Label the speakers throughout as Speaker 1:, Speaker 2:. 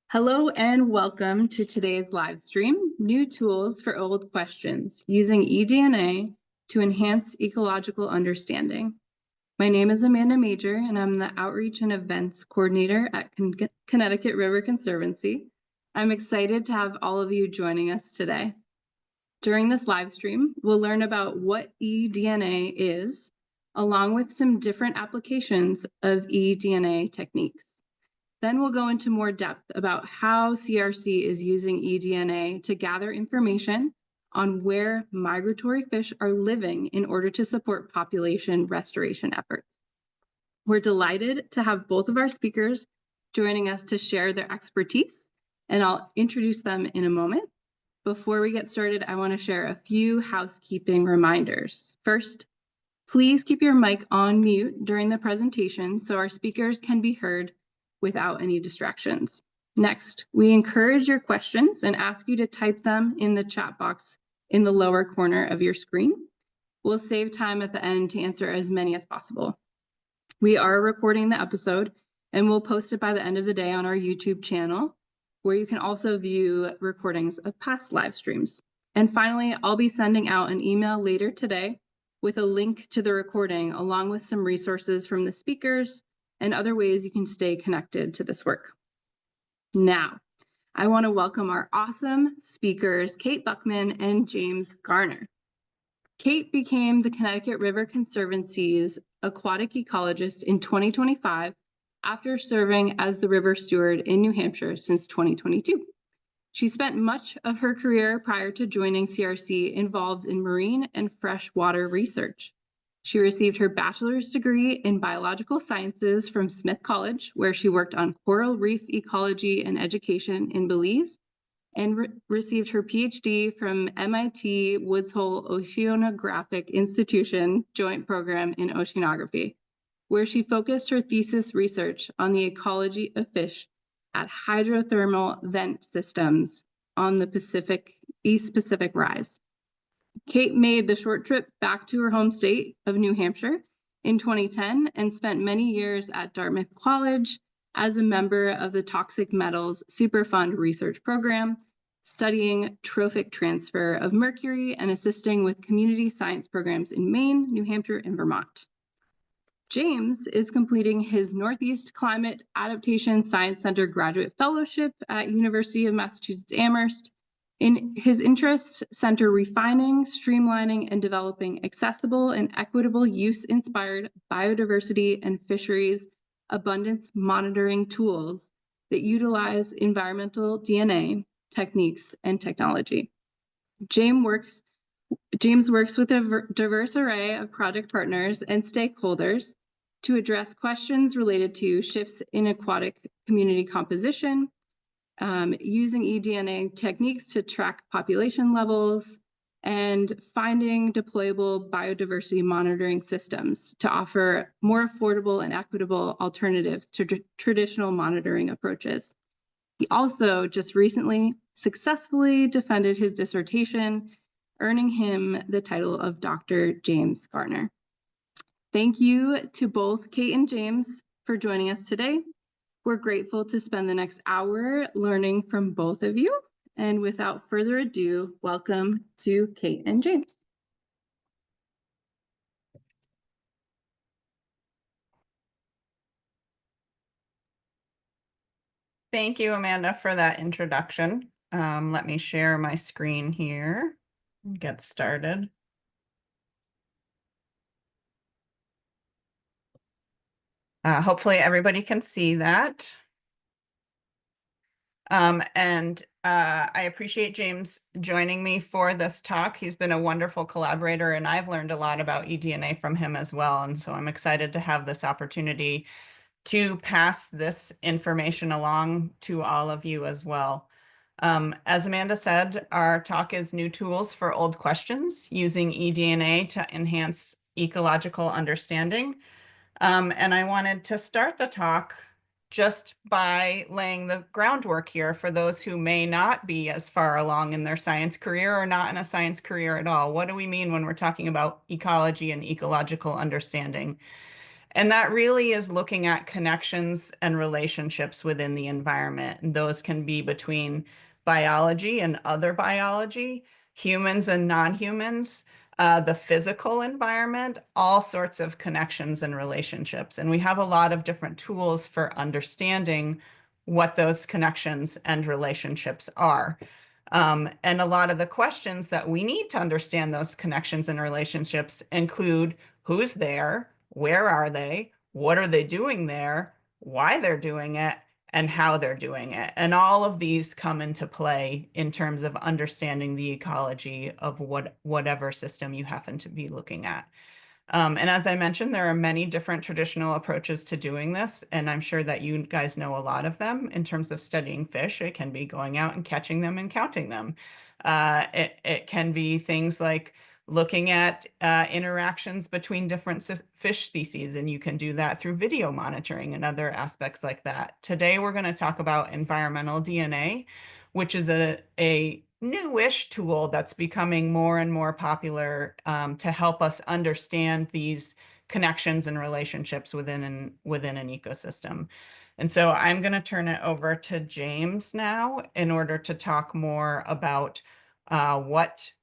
Speaker 1: Hello and welcome to today's live stream, New Tools for Old Questions, using eDNA to enhance ecological understanding. My name is Amanda Major, and I'm the Outreach and Events Coordinator at Connecticut River Conservancy. I'm excited to have all of you joining us today. During this live stream, we'll learn about what eDNA is, along with some different applications of eDNA techniques. Then we'll go into more depth about how CRC is using eDNA to gather information on where migratory fish are living in order to support population restoration efforts. We're delighted to have both of our speakers joining us to share their expertise, and I'll introduce them in a moment. Before we get started, I want to share a few housekeeping reminders. First, please keep your mic on mute during the presentation so our speakers can be heard without any distractions. Next, we encourage your questions and ask you to type them in the chat box in the lower corner of your screen. We'll save time at the end to answer as many as possible. We are recording the episode and we'll post it by the end of the day on our YouTube channel, where you can also view recordings of past live streams. And finally, I'll be sending out an email later today with a link to the recording, along with some resources from the speakers and other ways you can stay connected to this work. Now, I want to welcome our awesome speakers, Kate Buckman and James Garner. Kate became the Connecticut River Conservancy's aquatic ecologist in 2025 after serving as the river steward in New Hampshire since 2022. She spent much of her career prior to joining CRC involved in marine and freshwater research. She received her bachelor's degree in biological sciences from Smith College, where she worked on coral reef ecology and education in Belize, and received her PhD from MIT Woods Hole Oceanographic Institution Joint Program in Oceanography, where she focused her thesis research on the ecology of fish at hydrothermal vent systems on the East Pacific Rise. Kate made the short trip back to her home state of New Hampshire in 2010 and spent many years at Dartmouth College as a member of the Toxic Metals Superfund Research Program, studying trophic transfer of mercury and assisting with community science programs in Maine, New Hampshire, and Vermont. James is completing his Northeast Climate Adaptation Science Center Graduate Fellowship at University of Massachusetts Amherst. In his interests center refining, streamlining, and developing accessible and equitable use-inspired biodiversity and fisheries abundance monitoring tools that utilize environmental DNA techniques and technology. James works with a diverse array of project partners and stakeholders to address questions related to shifts in aquatic community composition, using eDNA techniques to track population levels, and finding deployable biodiversity monitoring systems to offer more affordable and equitable alternatives to traditional monitoring approaches. He also just recently successfully defended his dissertation, earning him the title of Dr. James Garner. Thank you to both Kate and James for joining us today. We're grateful to spend the next hour learning from both of you. And without further ado, welcome to Kate and James.
Speaker 2: Thank you, Amanda, for that introduction. Let me share my screen here and get started. Hopefully everybody can see that. I appreciate James joining me for this talk. He's been a wonderful collaborator, and I've learned a lot about eDNA from him as well. And so I'm excited to have this opportunity to pass this information along to all of you as well. As Amanda said, our talk is New Tools for Old Questions, using eDNA to enhance ecological understanding. And I wanted to start the talk just by laying the groundwork here for those who may not be as far along in their science career or not in a science career at all. What do we mean when we're talking about ecology and ecological understanding? And that really is looking at connections and relationships within the environment. And those can be between biology and other biology, humans and non-humans, the physical environment, all sorts of connections and relationships. And we have a lot of different tools for understanding what those connections and relationships are. And a lot of the questions that we need to understand those connections and relationships include who's there, where are they, what are they doing there, why they're doing it, and how they're doing it. And all of these come into play in terms of understanding the ecology of whatever system you happen to be looking at. And as I mentioned, there are many different traditional approaches to doing this, and I'm sure that you guys know a lot of them. In terms of studying fish, it can be going out and catching them and counting them. It can be things like looking at interactions between different fish species, and you can do that through video monitoring and other aspects like that. Today, we're going to talk about environmental DNA, which is a newish tool that's becoming more and more popular to help us understand these connections and relationships within an ecosystem. And so I'm going to turn it over to James now in order to talk more about what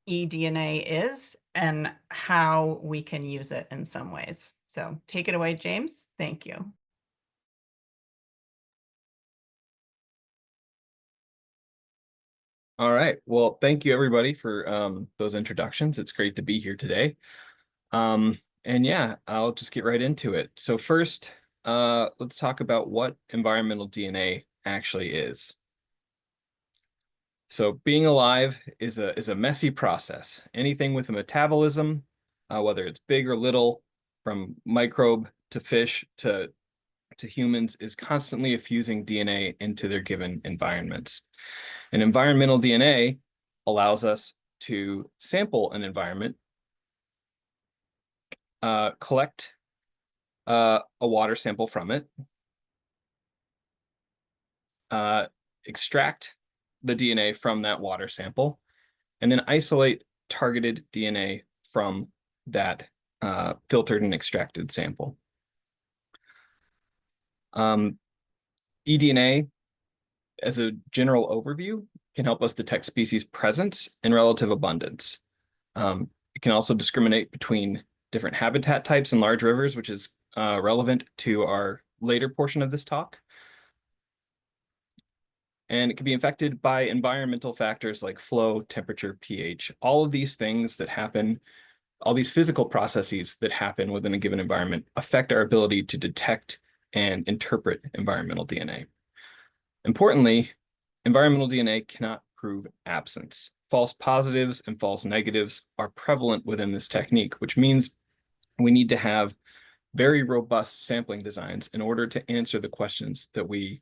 Speaker 2: eDNA is and how we can use it in some ways. So take it away, James. Thank you.
Speaker 3: All right. Well, thank you everybody for those introductions. It's great to be here today. And yeah, I'll just get right into it. So first, let's talk about what environmental DNA actually is. So being alive is a messy process. Anything with a metabolism, whether it's big or little, from microbe to fish to humans, is constantly effusing DNA into their given environments. And environmental DNA allows us to sample an environment, collect a water sample from it, extract the DNA from that water sample, and then isolate targeted DNA from that filtered and extracted sample. eDNA, as a general overview, can help us detect species presence and relative abundance. It can also discriminate between different habitat types in large rivers, which is relevant to our later portion of this talk. And it can be affected by environmental factors like flow, temperature, pH. All of these things that happen, all these physical processes that happen within a given environment affect our ability to detect and interpret environmental DNA. Importantly, environmental DNA cannot prove absence. False positives and false negatives are prevalent within this technique, which means we need to have very robust sampling designs in order to answer the questions that we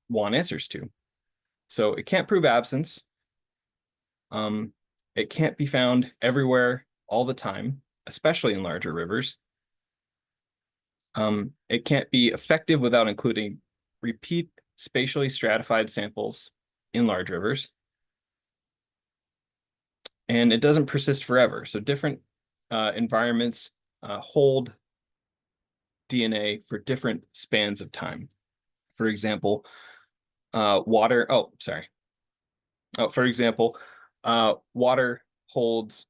Speaker 3: want answers to. So it can't prove absence. It can't be found everywhere all the time, especially in larger rivers. It can't be effective without including repeat spatially stratified samples in large rivers. And it doesn't persist forever. So different environments hold DNA for different spans of time. For example, water holds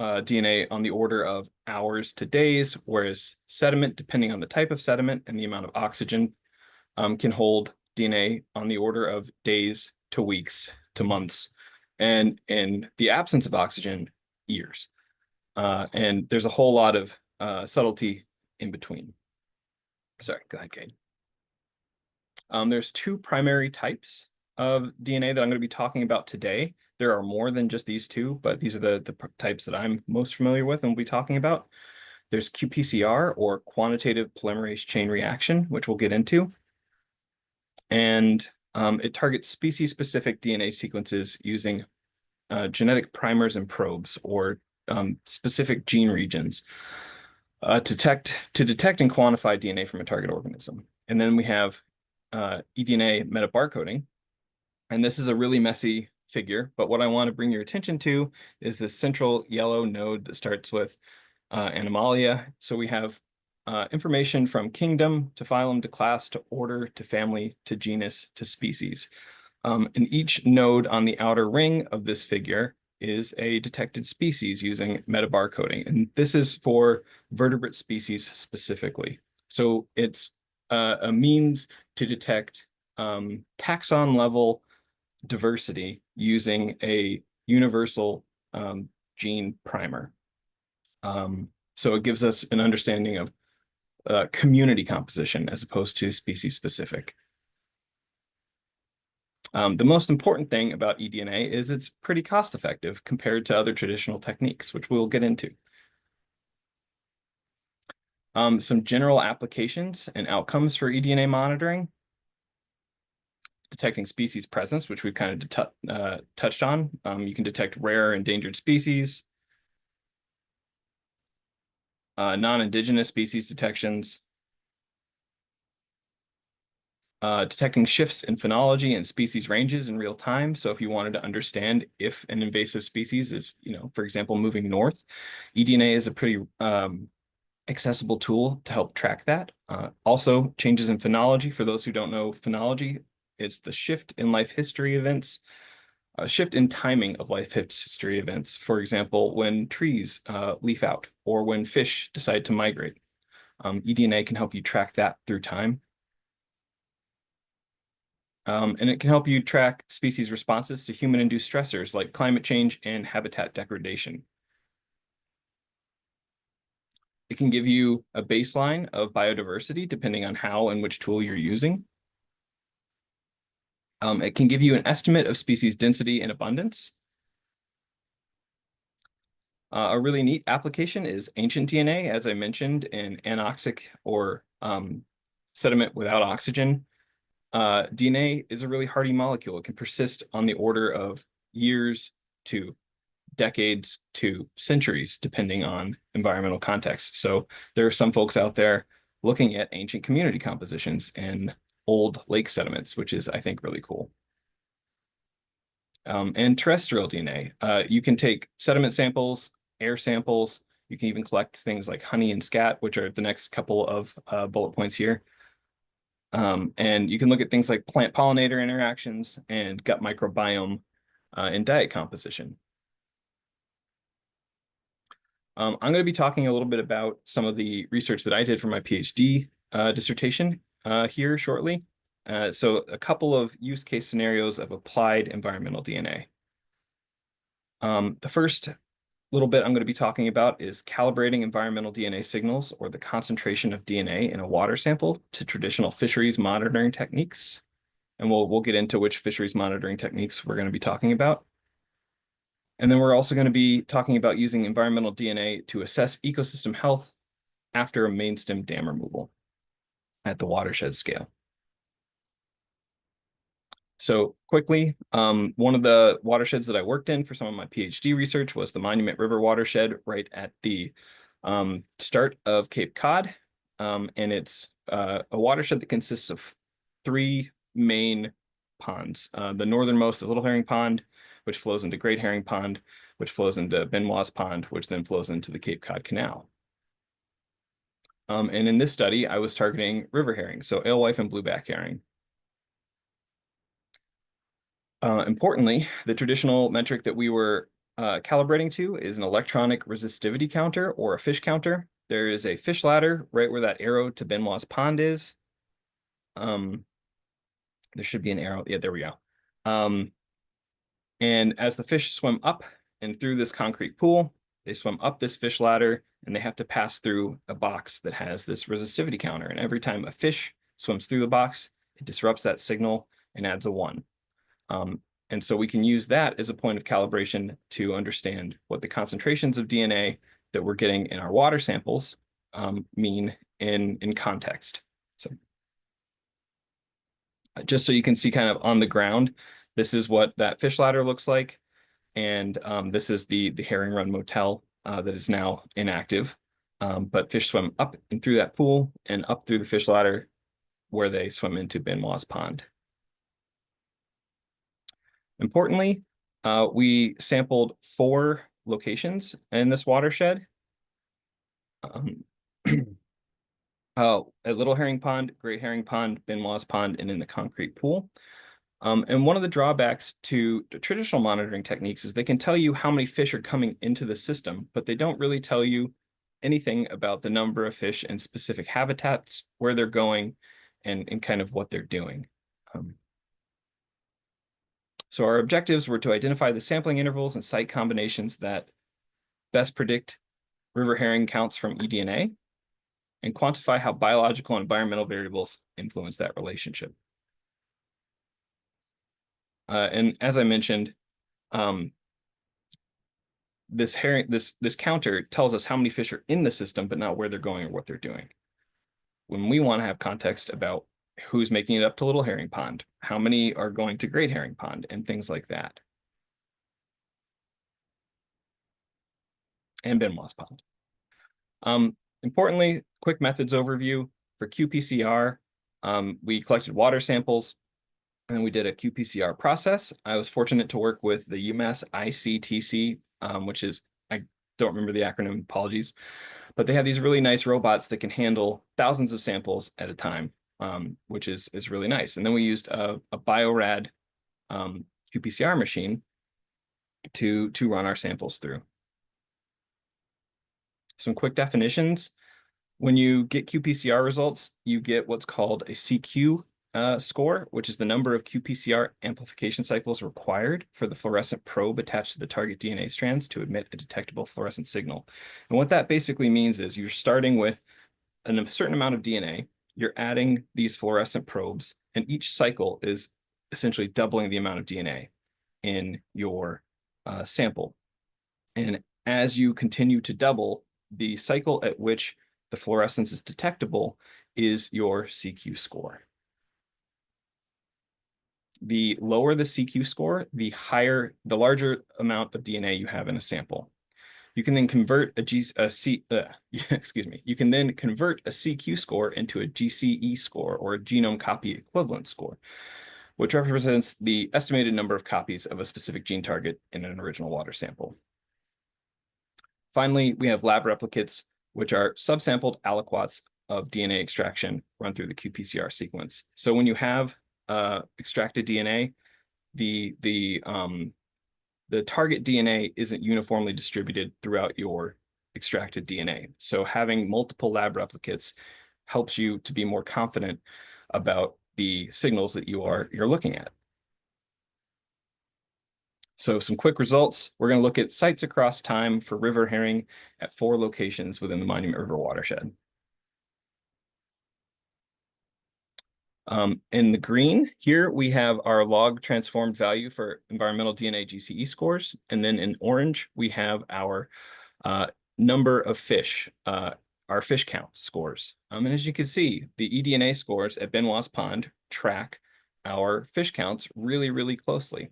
Speaker 3: DNA on the order of hours to days, whereas sediment, depending on the type of sediment and the amount of oxygen, can hold DNA on the order of days to weeks to months, and in the absence of oxygen, years. And there's a whole lot of subtlety in between. Sorry, go ahead, Kate. There's two primary types of DNA that I'm going to be talking about today. There are more than just these two, but these are the types that I'm most familiar with and we'll be talking about. There's qPCR, or quantitative polymerase chain reaction, which we'll get into. And it targets species-specific DNA sequences using genetic primers and probes, or specific gene regions to detect and quantify DNA from a target organism. And then we have eDNA metabarcoding. And this is a really messy figure, but what I want to bring your attention to is this central yellow node that starts with Animalia. So we have information from kingdom to phylum to class to order to family to genus to species. And each node on the outer ring of this figure is a detected species using metabarcoding. And this is for vertebrate species specifically. So it's a means to detect taxon level diversity using a universal gene primer. So it gives us an understanding of community composition as opposed to species specific. The most important thing about eDNA is it's pretty cost effective compared to other traditional techniques, which we'll get into. Some general applications and outcomes for eDNA monitoring. Detecting species presence, which we've kind of touched on. You can detect rare endangered species, non-indigenous species detections, detecting shifts in phenology and species ranges in real time. So if you wanted to understand if an invasive species is, for example, moving north, eDNA is a pretty accessible tool to help track that. Also, changes in phenology. For those who don't know phenology, it's the shift in life history events, a shift in timing of life history events. For example, when trees leaf out or when fish decide to migrate. eDNA can help you track that through time. And it can help you track species responses to human-induced stressors like climate change and habitat degradation. It can give you a baseline of biodiversity depending on how and which tool you're using. It can give you an estimate of species density and abundance. A really neat application is ancient DNA, as I mentioned, in anoxic or sediment without oxygen. DNA is a really hardy molecule. It can persist on the order of years to decades to centuries, depending on environmental context. So there are some folks out there looking at ancient community compositions in old lake sediments, which is, I think, really cool. And terrestrial DNA. You can take sediment samples, air samples. You can even collect things like honey and scat, which are the next couple of bullet points here. And you can look at things like plant-pollinator interactions and gut microbiome and diet composition. I'm going to be talking a little bit about some of the research that I did for my PhD dissertation here shortly. So a couple of use case scenarios of applied environmental DNA. The first little bit I'm going to be talking about is calibrating environmental DNA signals or the concentration of DNA in a water sample to traditional fisheries monitoring techniques. And we'll get into which fisheries monitoring techniques we're going to be talking about. And then we're also going to be talking about using environmental DNA to assess ecosystem health after a main stem dam removal at the watershed scale. So quickly, one of the watersheds that I worked in for some of my PhD research was the Monument River watershed right at the start of Cape Cod. And it's a watershed that consists of 3 main ponds. The northernmost is Little Herring Pond, which flows into Great Herring Pond, which flows into Benoit's Pond, which then flows into the Cape Cod Canal. And in this study, I was targeting river herring, so alewife and blueback herring. Importantly, the traditional metric that we were calibrating to is an electronic resistivity counter or a fish counter. There is a fish ladder right where that arrow to Benoit's Pond is. There should be an arrow. Yeah, there we go. And as the fish swim up and through this concrete pool, they swim up this fish ladder and they have to pass through a box that has this resistivity counter. And every time a fish swims through the box, it disrupts that signal and adds a 1. And so we can use that as a point of calibration to understand what the concentrations of DNA that we're getting in our water samples mean in context. So just so you can see kind of on the ground, this is what that fish ladder looks like. And this is the Herring Run Motel that is now inactive. But fish swim up and through that pool and up through the fish ladder where they swim into Benoit's Pond. Importantly, we sampled 4 locations in this watershed. At Little Herring Pond, Great Herring Pond, Benoit's Pond, and in the concrete pool. And one of the drawbacks to the traditional monitoring techniques is they can tell you how many fish are coming into the system, but they don't really tell you anything about the number of fish in specific habitats, where they're going, and kind of what they're doing. So our objectives were to identify the sampling intervals and site combinations that best predict river herring counts from eDNA, and quantify how biological and environmental variables influence that relationship. And as I mentioned, this counter tells us how many fish are in the system, but not where they're going or what they're doing. When we want to have context about who's making it up to Little Herring Pond, how many are going to Great Herring Pond, and things like that. And Benoit's Pond. Importantly, quick methods overview. For qPCR, we collected water samples, and we did a qPCR process. I was fortunate to work with the UMass ICTC, which is, I don't remember the acronym, apologies, but they have these really nice robots that can handle thousands of samples at a time, which is really nice. And then we used a Biorad qPCR machine to run our samples through. Some quick definitions. When you get qPCR results, you get what's called a CQ score, which is the number of qPCR amplification cycles required for the fluorescent probe attached to the target DNA strands to emit a detectable fluorescent signal. And what that basically means is you're starting with a certain amount of DNA, you're adding these fluorescent probes, and each cycle is essentially doubling the amount of DNA in your sample. And as you continue to double, the cycle at which the fluorescence is detectable is your CQ score. The lower the CQ score, the larger amount of DNA you have in a sample. You can then convert you can then convert a CQ score into a GCE score, or a genome copy equivalent score, which represents the estimated number of copies of a specific gene target in an original water sample. Finally, we have lab replicates, which are subsampled aliquots of DNA extraction run through the qPCR sequence. So when you have extracted DNA, the target DNA isn't uniformly distributed throughout your extracted DNA. So having multiple lab replicates helps you to be more confident about the signals that you're looking at. So some quick results. We're going to look at sites across time for river herring at 4 locations within the Monument River watershed. In the green here, we have our log transformed value for environmental DNA GCE scores. And then in orange, we have our number of fish, our fish count scores. And as you can see, the eDNA scores at Benoit's Pond track our fish counts really, really closely.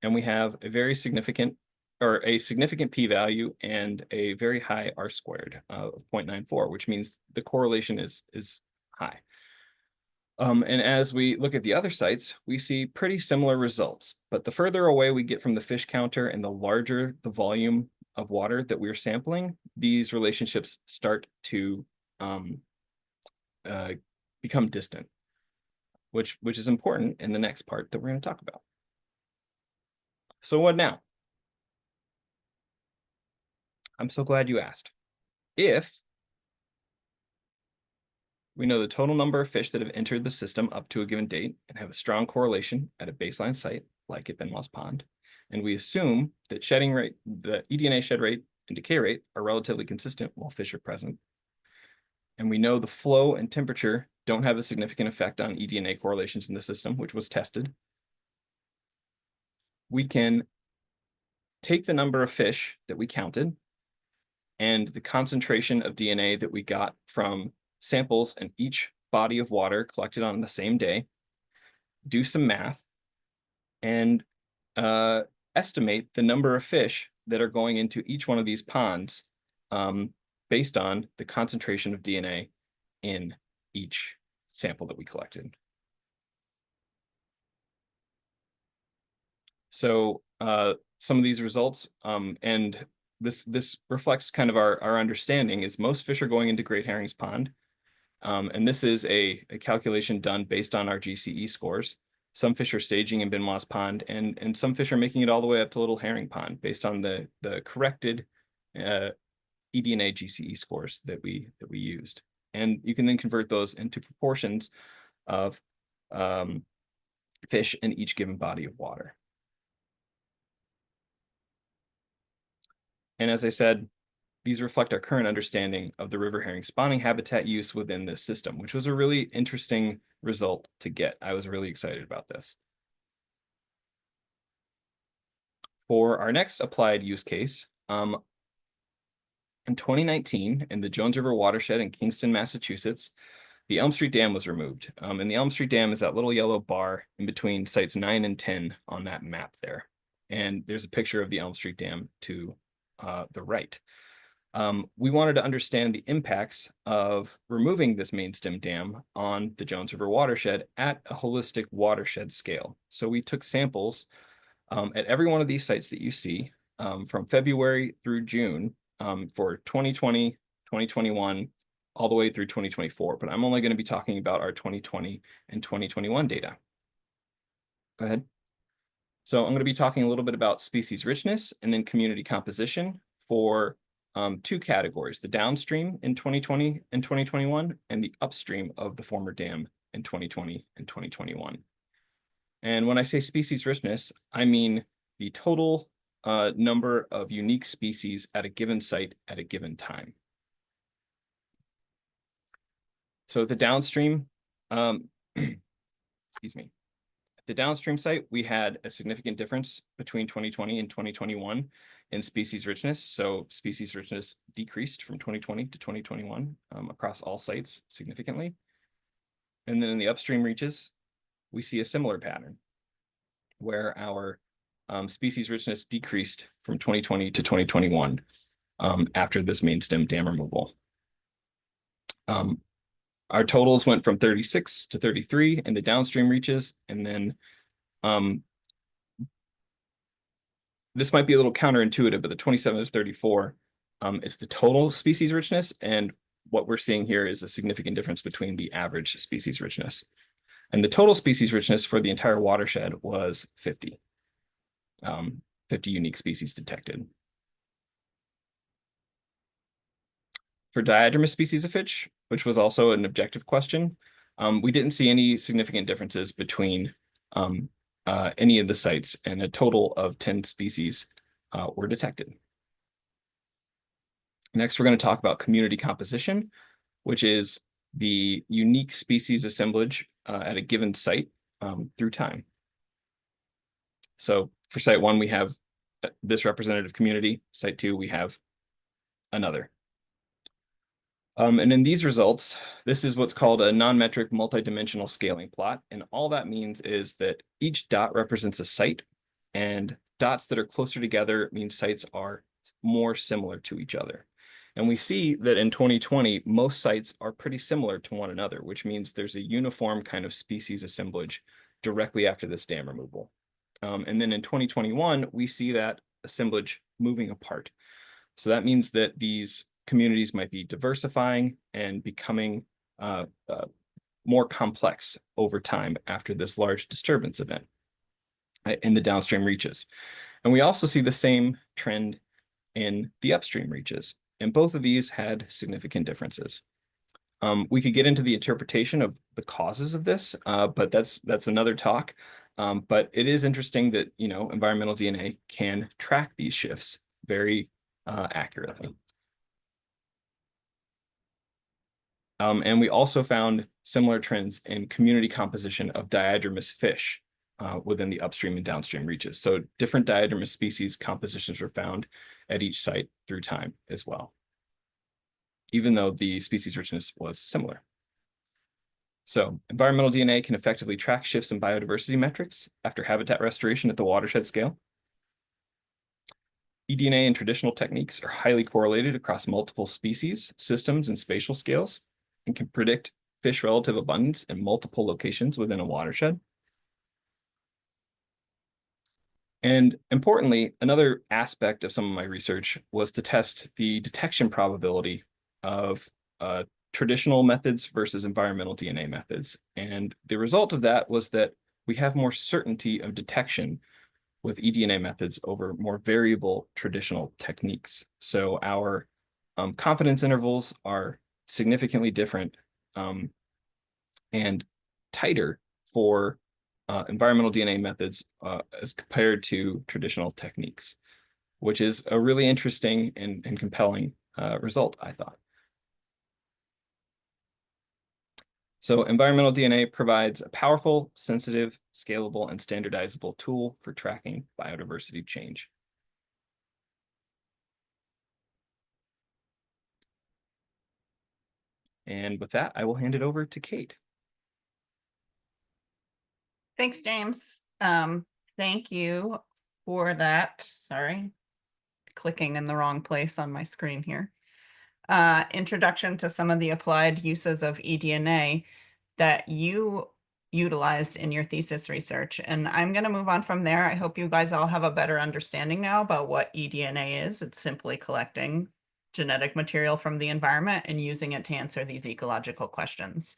Speaker 3: And we have a very significant, or a significant p-value and a very high R-squared of 0.94, which means the correlation is high. And as we look at the other sites, we see pretty similar results. But the further away we get from the fish counter and the larger the volume of water that we're sampling, these relationships start to become distant, which is important in the next part that we're going to talk about. So what now? I'm so glad you asked. If we know the total number of fish that have entered the system up to a given date and have a strong correlation at a baseline site, like at Benoit's Pond, and we assume that shedding rate, the eDNA shed rate and decay rate are relatively consistent while fish are present, and we know the flow and temperature don't have a significant effect on eDNA correlations in the system, which was tested, we can take the number of fish that we counted and the concentration of DNA that we got from samples in each body of water collected on the same day, do some math, and estimate the number of fish that are going into each one of these ponds based on the concentration of DNA in each sample that we collected. So some of these results, and this reflects kind of our understanding is most fish are going into Great Herring's Pond. And this is a calculation done based on our GCE scores. Some fish are staging in Benoit's Pond, and some fish are making it all the way up to Little Herring Pond based on the corrected eDNA GCE scores that we used. And you can then convert those into proportions of fish in each given body of water. And as I said, these reflect our current understanding of the river herring spawning habitat use within this system, which was a really interesting result to get. I was really excited about this. For our next applied use case, in 2019, in the Jones River watershed in Kingston, Massachusetts, the Elm Street Dam was removed. And the Elm Street Dam is that little yellow bar in between sites 9 and 10 on that map there. And there's a picture of the Elm Street Dam to the right. We wanted to understand the impacts of removing this main stem dam on the Jones River watershed at a holistic watershed scale. So we took samples at every one of these sites that you see from February through June for 2020, 2021, all the way through 2024. But I'm only going to be talking about our 2020 and 2021 data. Go ahead. So I'm going to be talking a little bit about species richness and then community composition for two categories, the downstream in 2020 and 2021, and the upstream of the former dam in 2020 and 2021. And when I say species richness, I mean the total number of unique species at a given site at a given time. So the downstream, excuse me, the downstream site, we had a significant difference between 2020 and 2021 in species richness. So species richness decreased from 2020 to 2021 across all sites significantly. And then in the upstream reaches, we see a similar pattern where our species richness decreased from 2020 to 2021 after this main stem dam removal. Our totals went from 36 to 33 in the downstream reaches, and then this might be a little counterintuitive, but the 27 to 34 is the total species richness, and what we're seeing here is a significant difference between the average species richness. And the total species richness for the entire watershed was 50. 50 unique species detected. For diadromous species of fish, which was also an objective question, we didn't see any significant differences between any of the sites, and a total of 10 species were detected. Next, we're going to talk about community composition, which is the unique species assemblage at a given site through time. So for site 1, we have this representative community. Site 2, we have another. And in these results, this is what's called a non-metric multidimensional scaling plot. And all that means is that each dot represents a site, and dots that are closer together mean sites are more similar to each other. And we see that in 2020, most sites are pretty similar to one another, which means there's a uniform kind of species assemblage directly after this dam removal. And then in 2021, we see that assemblage moving apart. So that means that these communities might be diversifying and becoming more complex over time after this large disturbance event in the downstream reaches. And we also see the same trend in the upstream reaches. And both of these had significant differences. We could get into the interpretation of the causes of this, but that's another talk. But it is interesting that, you know, environmental DNA can track these shifts very accurately. And we also found similar trends in community composition of diadromous fish within the upstream and downstream reaches. So different diadromous species compositions were found at each site through time as well, even though the species richness was similar. So environmental DNA can effectively track shifts in biodiversity metrics after habitat restoration at the watershed scale. eDNA and traditional techniques are highly correlated across multiple species, systems, and spatial scales, and can predict fish relative abundance in multiple locations within a watershed. And importantly, another aspect of some of my research was to test the detection probability of traditional methods versus environmental DNA methods. And the result of that was that we have more certainty of detection with eDNA methods over more variable traditional techniques. So our confidence intervals are significantly different and tighter for environmental DNA methods as compared to traditional techniques, which is a really interesting and compelling result, I thought. So environmental DNA provides a powerful, sensitive, scalable, and standardizable tool for tracking biodiversity change. And with that, I will hand it over to Kate.
Speaker 2: Thanks, James. Thank you for that. Sorry, clicking in the wrong place on my screen here. Introduction to some of the applied uses of eDNA that you utilized in your thesis research. And I'm going to move on from there. I hope you guys all have a better understanding now about what eDNA is. It's simply collecting genetic material from the environment and using it to answer these ecological questions.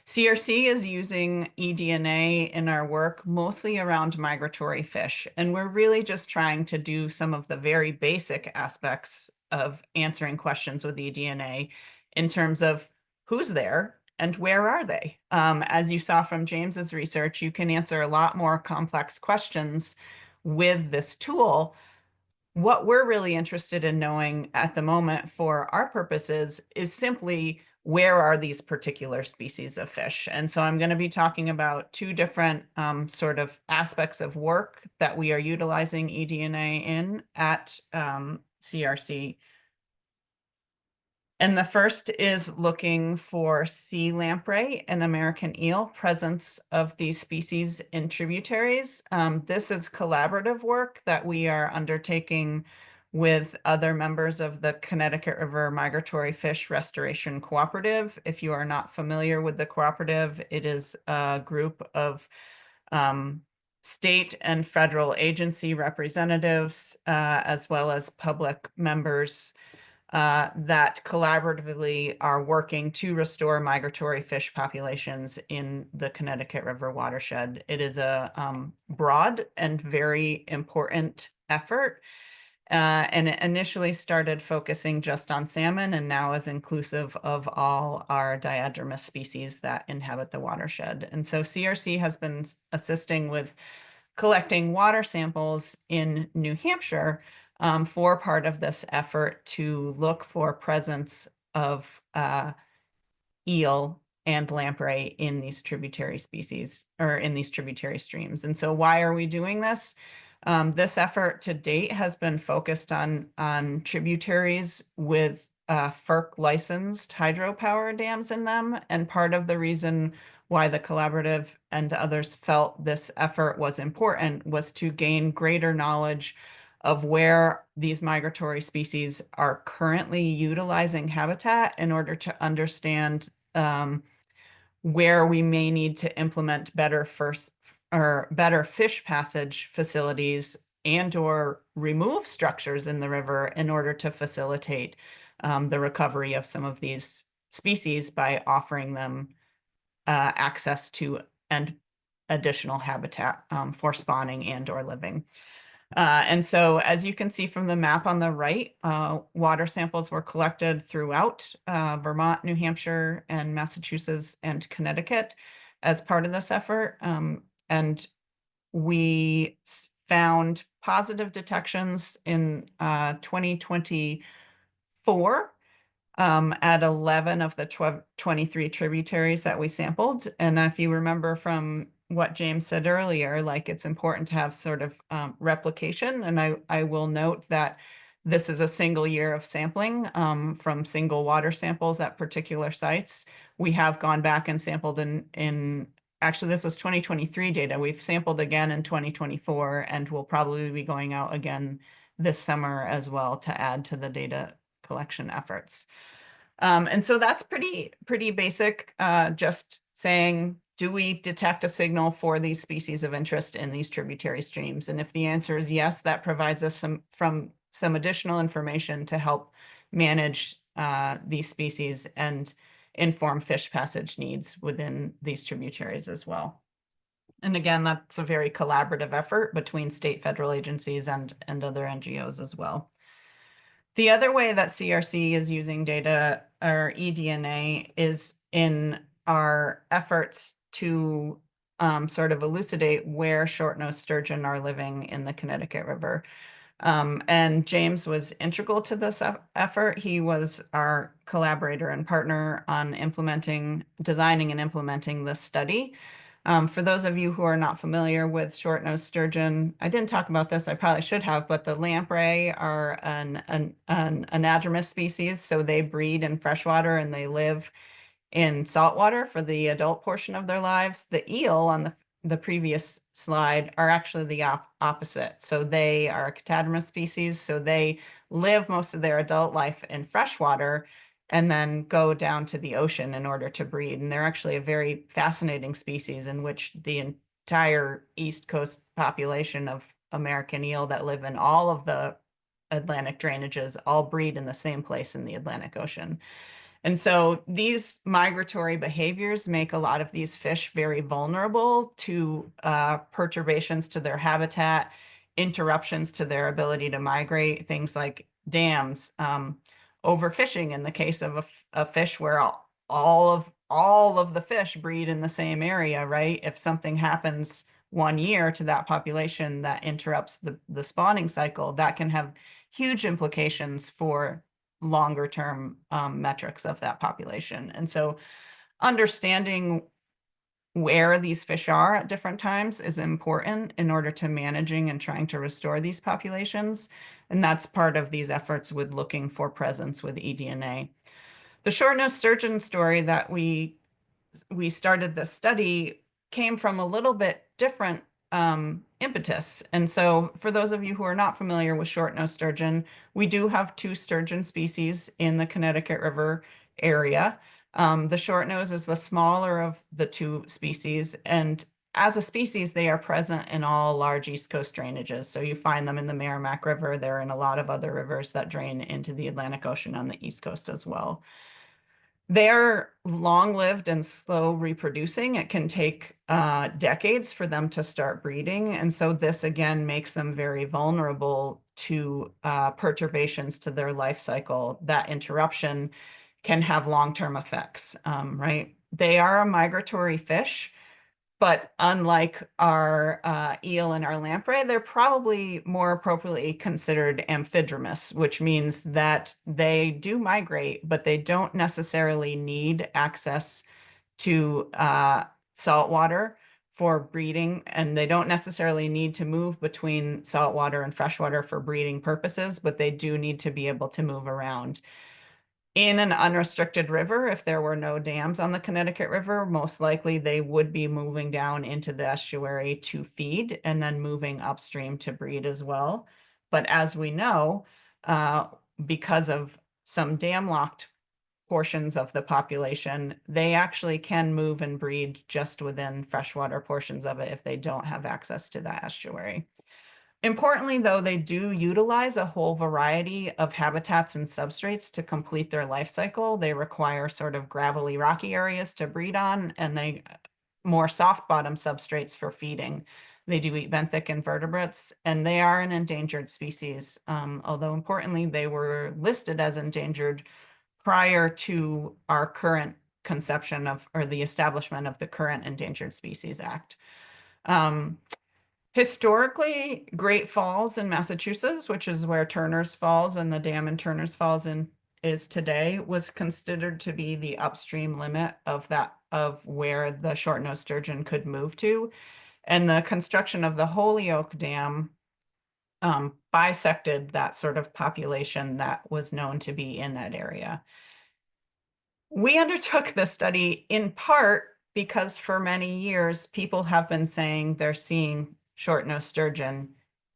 Speaker 2: CRC is using eDNA in our work mostly around migratory fish, and we're really just trying to do some of the very basic aspects of answering questions with eDNA in terms of who's there and where are they. As you saw from James's research, you can answer a lot more complex questions with this tool. What we're really interested in knowing at the moment for our purposes is simply where are these particular species of fish? And so I'm going to be talking about two different sort of aspects of work that we are utilizing eDNA in at CRC. And the first is looking for sea lamprey and American eel, presence of these species in tributaries. This is collaborative work that we are undertaking with other members of the Connecticut River Migratory Fish Restoration Cooperative. If you are not familiar with the cooperative, it is a group of state and federal agency representatives, as well as public members that collaboratively are working to restore migratory fish populations in the Connecticut River watershed. It is a broad and very important effort. And it initially started focusing just on salmon and now is inclusive of all our diadromous species that inhabit the watershed. And so CRC has been assisting with collecting water samples in New Hampshire for part of this effort to look for presence of eel and lamprey in these tributary species or in these tributary streams. And so why are we doing this? This effort to date has been focused on tributaries with FERC licensed hydropower dams in them. And part of the reason why the collaborative and others felt this effort was important was to gain greater knowledge of where these migratory species are currently utilizing habitat in order to understand where we may need to implement better fish passage facilities and or remove structures in the river in order to facilitate the recovery of some of these species by offering them access to and additional habitat for spawning and or living. And so as you can see from the map on the right, water samples were collected throughout Vermont, New Hampshire, and Massachusetts and Connecticut as part of this effort. And we found positive detections in 2024 at 11 of the 23 tributaries that we sampled. And if you remember from what James said earlier, like it's important to have sort of replication. And I will note that this is a single year of sampling from single water samples at particular sites. We have gone back and sampled in actually, this was 2023 data. We've sampled again in 2024, and we'll probably be going out again this summer as well to add to the data collection efforts. And so that's pretty basic, just saying do we detect a signal for these species of interest in these tributary streams? And if the answer is yes, that provides us some additional information to help manage these species and inform fish passage needs within these tributaries as well. And again, that's a very collaborative effort between state, federal agencies and other NGOs as well. The other way that CRC is using data or eDNA is in our efforts to sort of elucidate where shortnose sturgeon are living in the Connecticut River. And James was integral to this effort. He was our collaborator and partner on designing and implementing this study. For those of you who are not familiar with shortnose sturgeon, I didn't talk about this, I probably should have, but the lamprey are an anadromous species, so they breed in freshwater and they live in saltwater for the adult portion of their lives. The eel on the previous slide are actually the opposite. So they are a catadromous species, so they live most of their adult life in freshwater and then go down to the ocean in order to breed. And they're actually a very fascinating species in which the entire East Coast population of American eel that live in all of the Atlantic drainages all breed in the same place in the Atlantic Ocean. And so these migratory behaviors make a lot of these fish very vulnerable to perturbations to their habitat, interruptions to their ability to migrate, things like dams, overfishing in the case of a fish where all of the fish breed in the same area, right? If something happens one year to that population that interrupts the spawning cycle, that can have huge implications for longer term metrics of that population. And so understanding where these fish are at different times is important in order to managing and trying to restore these populations. And that's part of these efforts with looking for presence with eDNA. The shortnose sturgeon story that we started this study came from a little bit different impetus. And so for those of you who are not familiar with shortnose sturgeon, we do have two sturgeon species in the Connecticut River area. The shortnose is the smaller of the two species, and as a species, they are present in all large East Coast drainages. So you find them in the Merrimack River. They're in a lot of other rivers that drain into the Atlantic Ocean on the East Coast as well. They're long-lived and slow reproducing. It can take decades for them to start breeding. And so this, again, makes them very vulnerable to perturbations to their life cycle. That interruption can have long-term effects, right? They are a migratory fish, but unlike our eel and our lamprey, they're probably more appropriately considered amphidromous, which means that they do migrate, but they don't necessarily need access to saltwater for breeding, and they don't necessarily need to move between saltwater and freshwater for breeding purposes, but they do need to be able to move around. In an unrestricted river, if there were no dams on the Connecticut River, most likely they would be moving down into the estuary to feed and then moving upstream to breed as well. But as we know, because of some dam-locked portions of the population, they actually can move and breed just within freshwater portions of it if they don't have access to that estuary. Importantly, though, they do utilize a whole variety of habitats and substrates to complete their life cycle. They require sort of gravelly, rocky areas to breed on, and they more soft bottom substrates for feeding. They do eat benthic invertebrates, and they are an endangered species. Although importantly, they were listed as endangered prior to our current conception of, or the establishment of the current Endangered Species Act. Historically, Great Falls in Massachusetts, which is where Turner's Falls and the dam in Turner's Falls is today, was considered to be the upstream limit of where the shortnose sturgeon could move to. And the construction of the Holyoke Dam bisected that sort of population that was known to be in that area. We undertook this study in part because for many years, people have been saying they're seeing shortnose sturgeon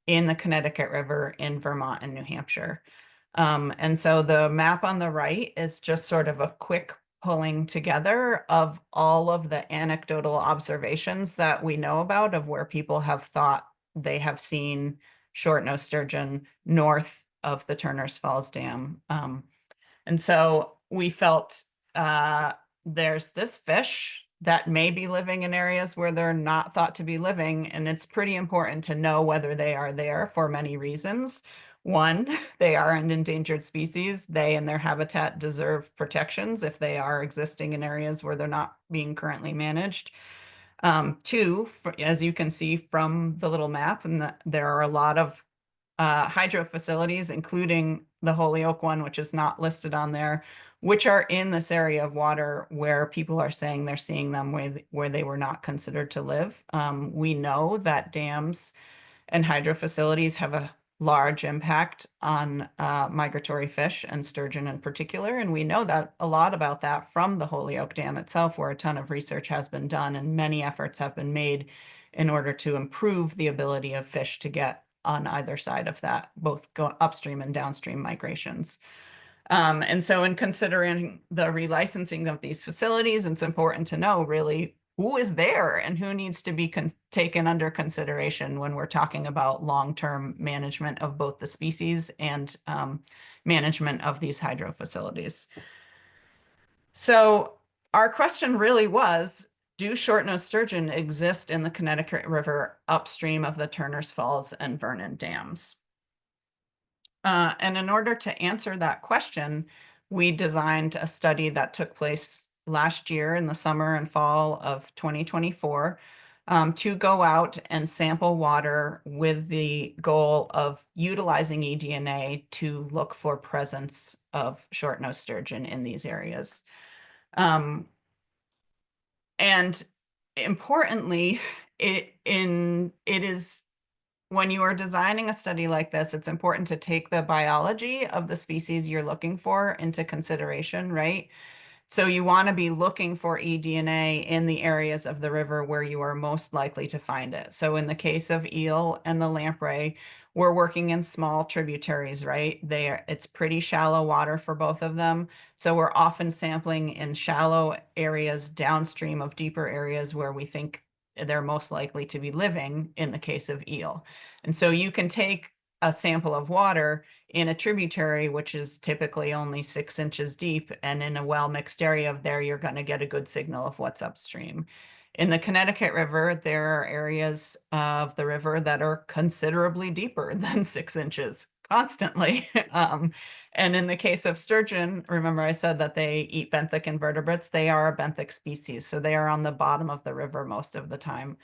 Speaker 2: in the Connecticut River in Vermont and New Hampshire. And so the map on the right is just sort of a quick pulling together of all of the anecdotal observations that we know about of where people have thought they have seen short-nosed sturgeon north of the Turner's Falls Dam. And so we felt there's this fish that may be living in areas where they're not thought to be living, and it's pretty important to know whether they are there for many reasons. One, they are an endangered species. They and their habitat deserve protections if they are existing in areas where they're not being currently managed. Two, as you can see from the little map, and there are a lot of hydro facilities, including the Holyoke one, which is not listed on there, which are in this area of water where people are saying they're seeing them where they were not considered to live. We know that dams and hydro facilities have a large impact on migratory fish and sturgeon in particular. And we know that a lot about that from the Holyoke Dam itself, where a ton of research has been done and many efforts have been made in order to improve the ability of fish to get on either side of that, both go upstream and downstream migrations. And so in considering the relicensing of these facilities, it's important to know really who is there and who needs to be taken under consideration when we're talking about long-term management of both the species and management of these hydro facilities. So our question really was, do short-nosed sturgeon exist in the Connecticut River upstream of the Turner's Falls and Vernon dams? And in order to answer that question, we designed a study that took place last year in the summer and fall of 2024 to go out and sample water with the goal of utilizing eDNA to look for presence of short-nosed sturgeon in these areas. And importantly, it is when you are designing a study like this, it's important to take the biology of the species you're looking for into consideration, right? So you want to be looking for eDNA in the areas of the river where you are most likely to find it. So in the case of eel and the lamprey, we're working in small tributaries, right? It's pretty shallow water for both of them. So we're often sampling in shallow areas downstream of deeper areas where we think they're most likely to be living in the case of eel. And so you can take a sample of water in a tributary, which is typically only 6 inches deep, and in a well-mixed area of there, you're going to get a good signal of what's upstream. In the Connecticut River, there are areas of the river that are considerably deeper than 6 inches constantly. And in the case of sturgeon, remember I said that they eat benthic invertebrates. They are a benthic species, so they are on the bottom of the river most of the time.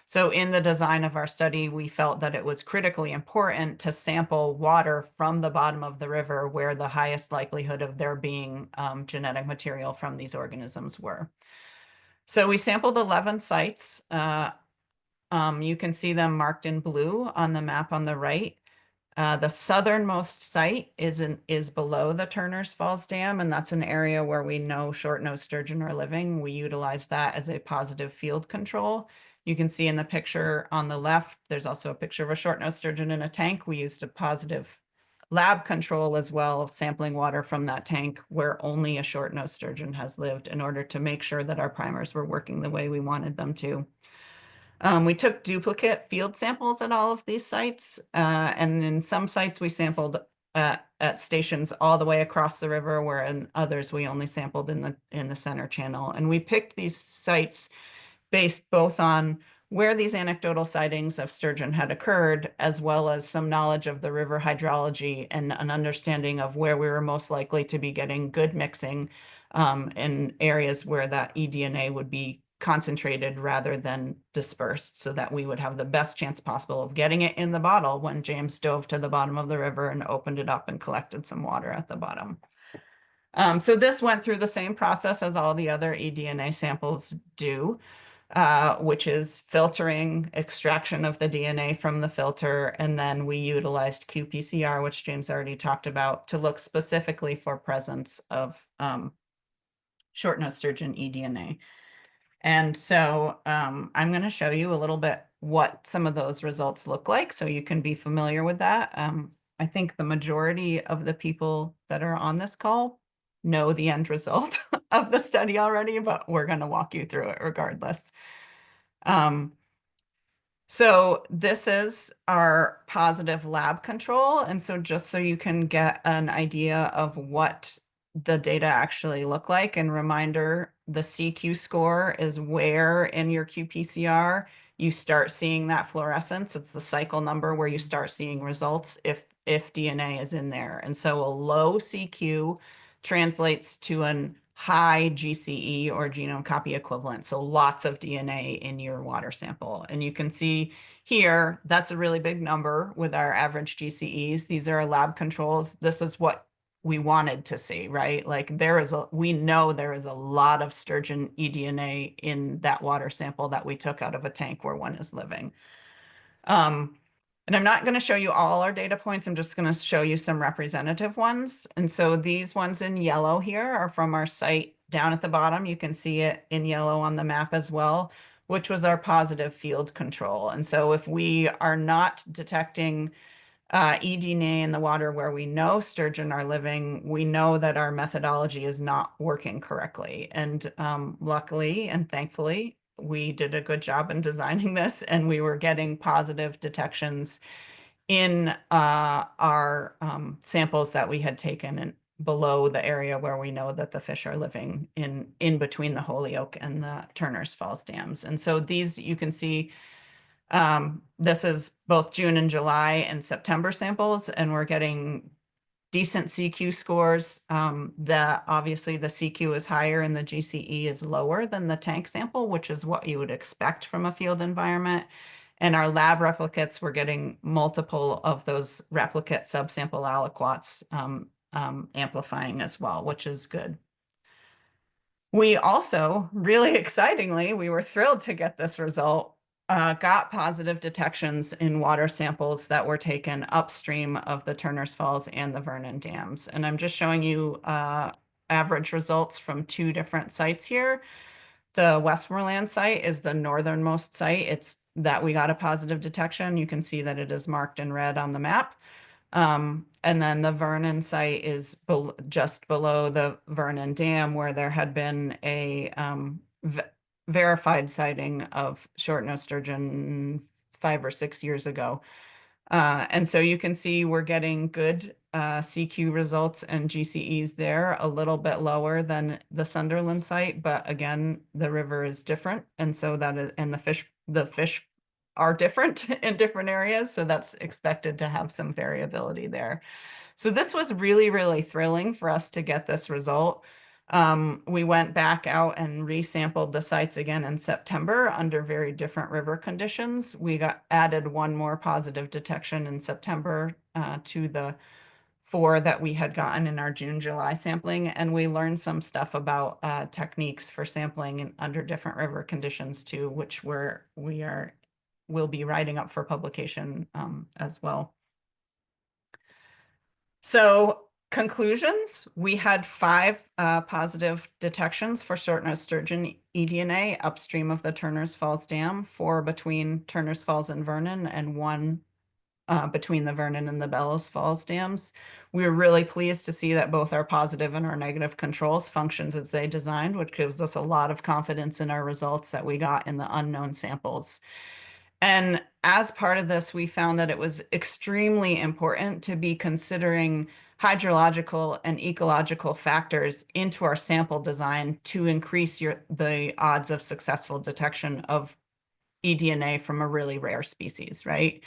Speaker 2: So in the design of our study, we felt that it was critically important to sample water from the bottom of the river where the highest likelihood of there being genetic material from these organisms were. So we sampled 11 sites. You can see them marked in blue on the map on the right. The southernmost site is below the Turner's Falls Dam, and that's an area where we know short-nosed sturgeon are living. We utilize that as a positive field control. You can see in the picture on the left, there's also a picture of a short-nosed sturgeon in a tank. We used a positive lab control as well, sampling water from that tank where only a short-nosed sturgeon has lived in order to make sure that our primers were working the way we wanted them to. We took duplicate field samples at all of these sites, and in some sites we sampled at stations all the way across the river, where in others we only sampled in the center channel. And we picked these sites based both on where these anecdotal sightings of sturgeon had occurred, as well as some knowledge of the river hydrology and an understanding of where we were most likely to be getting good mixing in areas where that eDNA would be concentrated rather than dispersed, so that we would have the best chance possible of getting it in the bottle when James dove to the bottom of the river and opened it up and collected some water at the bottom. So this went through the same process as all the other eDNA samples do, which is filtering, extraction of the DNA from the filter, and then we utilized qPCR, which James already talked about, to look specifically for presence of short-nosed sturgeon eDNA. And so I'm going to show you a little bit what some of those results look like so you can be familiar with that. I think the majority of the people that are on this call know the end result of the study already, but we're going to walk you through it regardless. So this is our positive lab control. And so just so you can get an idea of what the data actually look like, and reminder, the CQ score is where in your qPCR you start seeing that fluorescence. It's the cycle number where you start seeing results if DNA is in there. And so a low CQ translates to an high GCE or genome copy equivalent. So lots of DNA in your water sample. And you can see here, that's a really big number with our average GCEs. These are our lab controls. This is what we wanted to see, right? Like we know there is a lot of sturgeon eDNA in that water sample that we took out of a tank where one is living. And I'm not going to show you all our data points. I'm just going to show you some representative ones. And so these ones in yellow here are from our site down at the bottom. You can see it in yellow on the map as well, which was our positive field control. And so if we are not detecting eDNA in the water where we know sturgeon are living, we know that our methodology is not working correctly. And luckily and thankfully, we did a good job in designing this, and we were getting positive detections in our samples that we had taken and below the area where we know that the fish are living in between the Holyoke and the Turner's Falls dams. And so these, you can see, this is both June and July and September samples, and we're getting decent CQ scores. Obviously the CQ is higher and the GCE is lower than the tank sample, which is what you would expect from a field environment. And our lab replicates, we're getting multiple of those replicate subsample aliquots amplifying as well, which is good. We also, really excitingly, we were thrilled to get this result, got positive detections in water samples that were taken upstream of the Turner's Falls and the Vernon dams. And I'm just showing you average results from two different sites here. The Westmoreland site is the northernmost site. It's that we got a positive detection. You can see that it is marked in red on the map. And then the Vernon site is just below the Vernon Dam, where there had been a verified sighting of shortnose sturgeon 5 or 6 years ago. And so you can see we're getting good CQ results and GCEs there, a little bit lower than the Sunderland site, but again, the river is different, and so that is, and the fish are different in different areas, so that's expected to have some variability there. So this was really, really thrilling for us to get this result. We went back out and resampled the sites again in September under very different river conditions. We added one more positive detection in September to the 4 that we had gotten in our June, July sampling, and we learned some stuff about techniques for sampling under different river conditions too, which we'll be writing up for publication as well. So conclusions, we had 5 positive detections for shortnose sturgeon eDNA upstream of the Turner's Falls Dam, 4 between Turner's Falls and Vernon, and 1 between the Vernon and the Bellows Falls dams. We were really pleased to see that both our positive and our negative controls functions as they designed, which gives us a lot of confidence in our results that we got in the unknown samples. And as part of this, we found that it was extremely important to be considering hydrological and ecological factors into our sample design to increase the odds of successful detection of eDNA from a really rare species, right?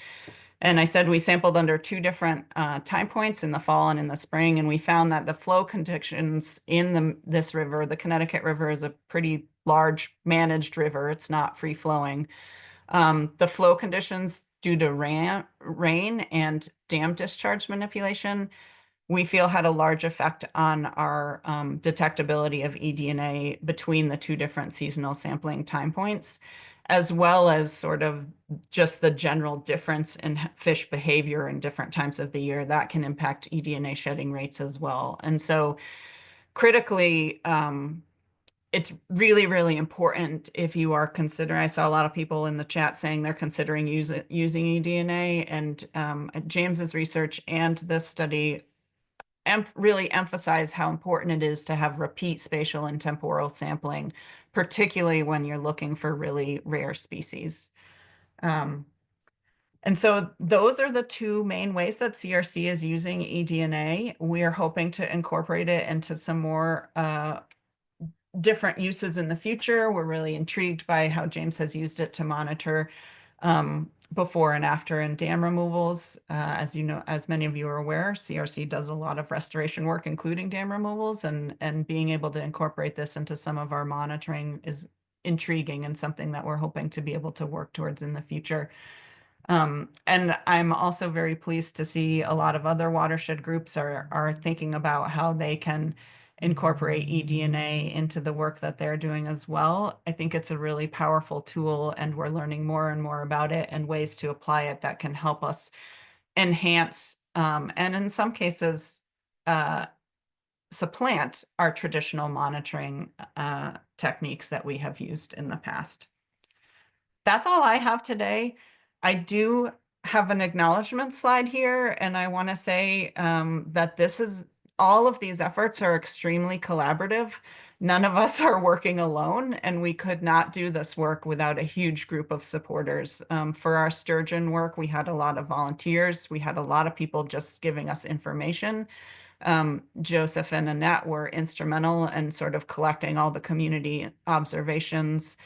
Speaker 2: And I said we sampled under 2 different time points, in the fall and in the spring, and we found that the flow conditions in this river, the Connecticut River, is a pretty large managed river. It's not free flowing. The flow conditions due to rain and dam discharge manipulation, we feel had a large effect on our detectability of eDNA between the 2 different seasonal sampling time points, as well as sort of just the general difference in fish behavior in different times of the year that can impact eDNA shedding rates as well. And so critically, it's really, really important if you are considering, I saw a lot of people in the chat saying they're considering using eDNA, and James's research and this study really emphasize how important it is to have repeat spatial and temporal sampling, particularly when you're looking for really rare species. And so those are the two main ways that CRC is using eDNA. We are hoping to incorporate it into some more different uses in the future. We're really intrigued by how James has used it to monitor before and after in dam removals. As you know, as many of you are aware, CRC does a lot of restoration work, including dam removals, and being able to incorporate this into some of our monitoring is intriguing and something that we're hoping to be able to work towards in the future. And I'm also very pleased to see a lot of other watershed groups are thinking about how they can incorporate eDNA into the work that they're doing as well. I think it's a really powerful tool, and we're learning more and more about it and ways to apply it that can help us enhance, and in some cases, supplant our traditional monitoring techniques that we have used in the past. That's all I have today. I do have an acknowledgement slide here, and I want to say that all of these efforts are extremely collaborative. None of us are working alone, and we could not do this work without a huge group of supporters. For our sturgeon work, we had a lot of volunteers. We had a lot of people just giving us information. Joseph and Annette were instrumental in sort of collecting all the community observations.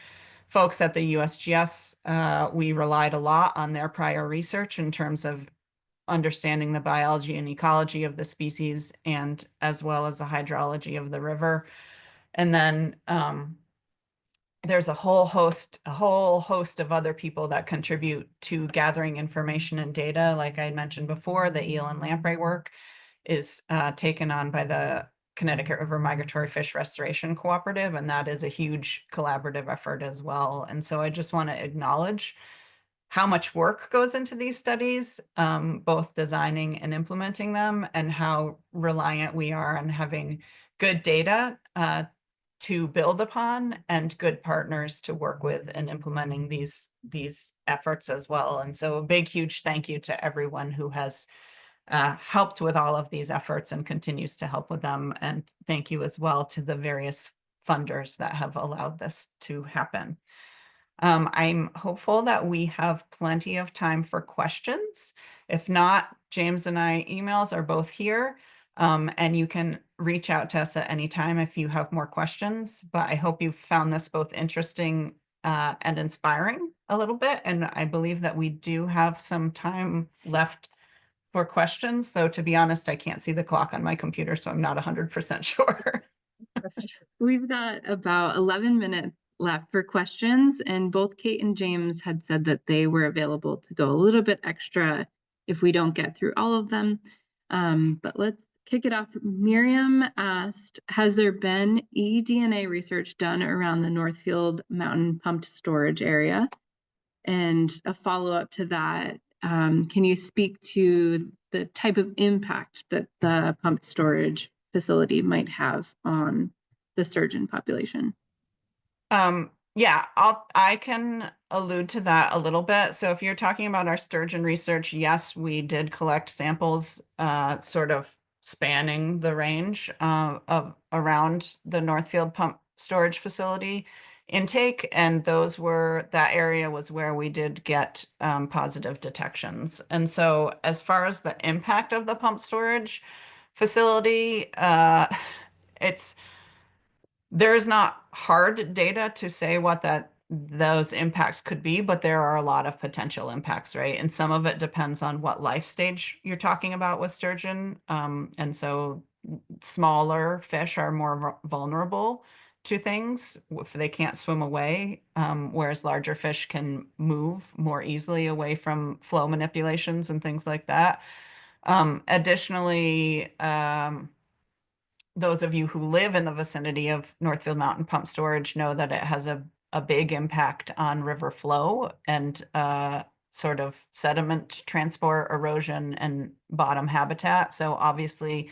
Speaker 2: Folks at the USGS, we relied a lot on their prior research in terms of understanding the biology and ecology of the species, and as well as the hydrology of the river. And then there's a whole host of other people that contribute to gathering information and data. Like I mentioned before, the eel and lamprey work is taken on by the Connecticut River Migratory Fish Restoration Cooperative, and that is a huge collaborative effort as well. And so I just want to acknowledge how much work goes into these studies, both designing and implementing them, and how reliant we are on having good data to build upon and good partners to work with in implementing these efforts as well. And so a big, huge thank you to everyone who has helped with all of these efforts and continues to help with them. And thank you as well to the various funders that have allowed this to happen. I'm hopeful that we have plenty of time for questions. If not, James and I emails are both here, and you can reach out to us at any time if you have more questions. But I hope you found this both interesting and inspiring a little bit. And I believe that we do have some time left for questions. So to be honest, I can't see the clock on my computer, so I'm not 100% sure.
Speaker 1: We've got about 11 minutes left for questions, and both Kate and James had said that they were available to go a little bit extra if we don't get through all of them. But let's kick it off. Miriam asked, has there been eDNA research done around the Northfield Mountain pumped storage area? And a follow-up to that, can you speak to the type of impact that the pumped storage facility might have on the sturgeon population?
Speaker 2: Yeah, I can allude to that a little bit. So if you're talking about our sturgeon research, yes, we did collect samples sort of spanning the range of around the Northfield pump storage facility intake, and that area was where we did get positive detections. And so as far as the impact of the pump storage facility, there is not hard data to say what those impacts could be, but there are a lot of potential impacts, right? And some of it depends on what life stage you're talking about with sturgeon. And so smaller fish are more vulnerable to things if they can't swim away, whereas larger fish can move more easily away from flow manipulations and things like that. Additionally, those of you who live in the vicinity of Northfield Mountain Pump Storage know that it has a big impact on river flow and sort of sediment transport, erosion, and bottom habitat. So obviously,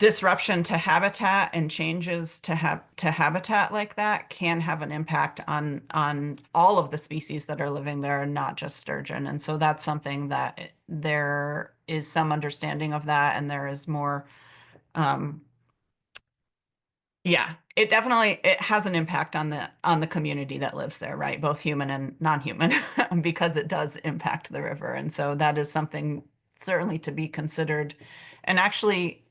Speaker 2: disruption to habitat and changes to habitat like that can have an impact on all of the species that are living there, and not just sturgeon. And so that's something that there is some understanding of that, and there is more. Yeah, it has an impact on the community that lives there, right? Both human and non-human, because it does impact the river. And so that is something certainly to be considered. And actually,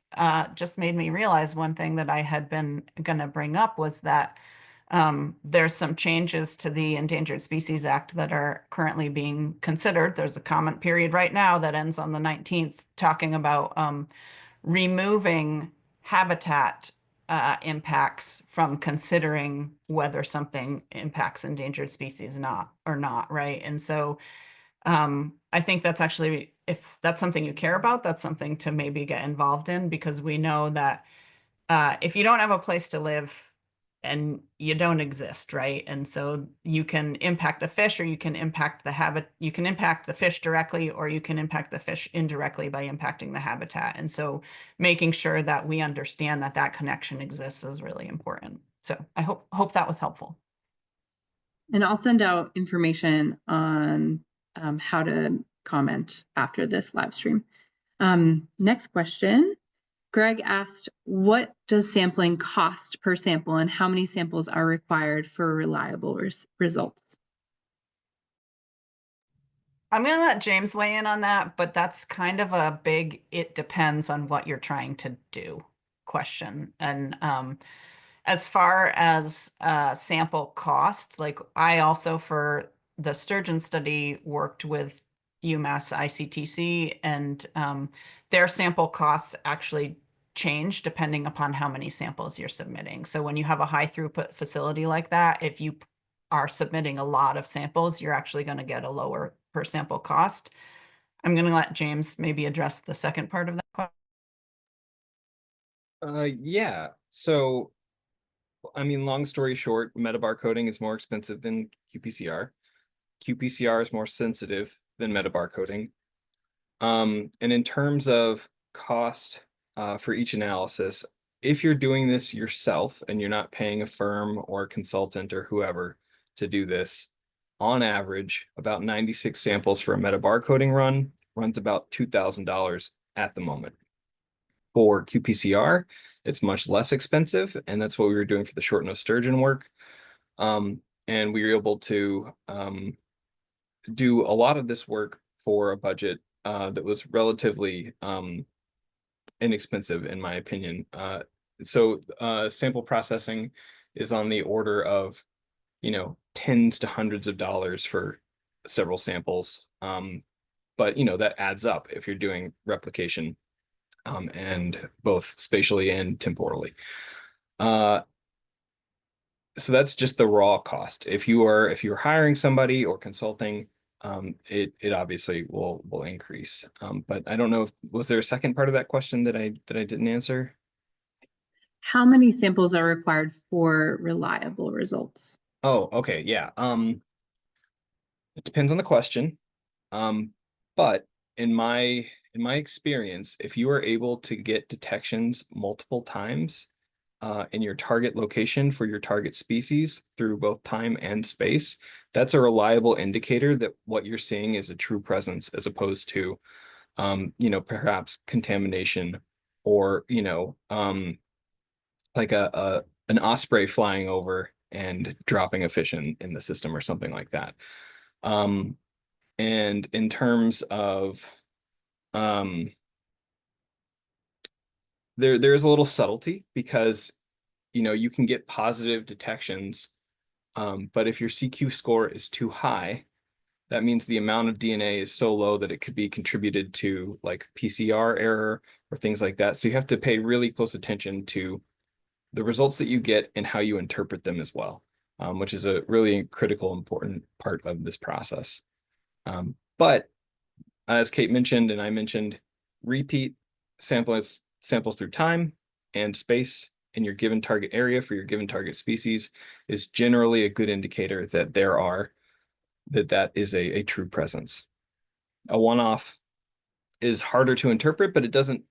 Speaker 2: just made me realize one thing that I had been going to bring up was that there's some changes to the Endangered Species Act that are currently being considered. There's a comment period right now that ends on the 19th, talking about removing habitat impacts from considering whether something impacts endangered species or not, right? And so I think that's actually, if that's something you care about, that's something to maybe get involved in, because we know that if you don't have a place to live, and you don't exist, right? And so you can impact the fish, or you can impact the habit. You can impact the fish directly, or you can impact the fish indirectly by impacting the habitat. And so making sure that we understand that that connection exists is really important. So I hope that was helpful.
Speaker 1: And I'll send out information on how to comment after this live stream. Next question. Greg asked, what does sampling cost per sample, and how many samples are required for reliable results?
Speaker 2: I'm going to let James weigh in on that, but that's kind of a big, it depends on what you're trying to do question. And as far as sample cost, like I also, for the sturgeon study, worked with UMass ICTC, and their sample costs actually change depending upon how many samples you're submitting. So when you have a high throughput facility like that, if you are submitting a lot of samples, you're actually going to get a lower per sample cost. I'm going to let James maybe address the second part of that question.
Speaker 3: Yeah. So, I mean, long story short, metabarcoding is more expensive than qPCR. qPCR is more sensitive than metabarcoding. And in terms of cost for each analysis, if you're doing this yourself and you're not paying a firm or a consultant or whoever to do this, on average, about 96 samples for a metabarcoding run runs about $2,000 at the moment. For qPCR, it's much less expensive, and that's what we were doing for the shortnose sturgeon work. And we were able to do a lot of this work for a budget that was relatively inexpensive, in my opinion. So sample processing is on the order of, tens to hundreds of dollars for several samples. But, that adds up if you're doing replication, and both spatially and temporally. So that's just the raw cost. If you're hiring somebody or consulting, it obviously will increase. But I don't know was there a second part of that question that I didn't answer?
Speaker 1: How many samples are required for reliable results?
Speaker 3: Oh, okay, yeah. It depends on the question. But in my experience, if you are able to get detections multiple times in your target location for your target species through both time and space, that's a reliable indicator that what you're seeing is a true presence, as opposed to, perhaps contamination, or, like an osprey flying over and dropping a fish in the system or something like that. And in terms of there's a little subtlety, because you can get positive detections, but if your CQ score is too high, that means the amount of DNA is so low that it could be contributed to like PCR error or things like that. So you have to pay really close attention to the results that you get and how you interpret them as well, which is a really critical, important part of this process. But as Kate mentioned, and I mentioned, repeat samples through time and space in your given target area for your given target species is generally a good indicator that that is a true presence. A one-off is harder to interpret, but it doesn't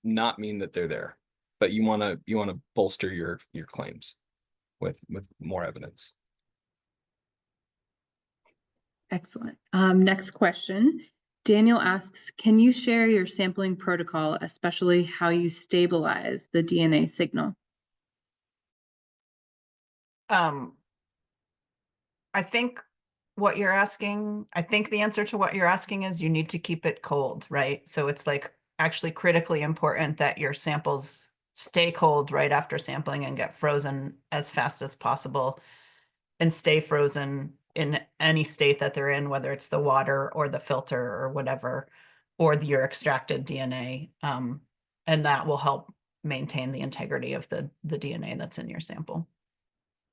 Speaker 3: not mean that they're there, but you want to bolster your claims with more evidence.
Speaker 1: Excellent. Next question. Daniel asks, can you share your sampling protocol, especially how you stabilize the DNA signal?
Speaker 2: I think the answer to what you're asking is you need to keep it cold, right? So it's like actually critically important that your samples stay cold right after sampling and get frozen as fast as possible and stay frozen in any state that they're in, whether it's the water or the filter or whatever, or your extracted DNA. And that will help maintain the integrity of the DNA that's in your sample.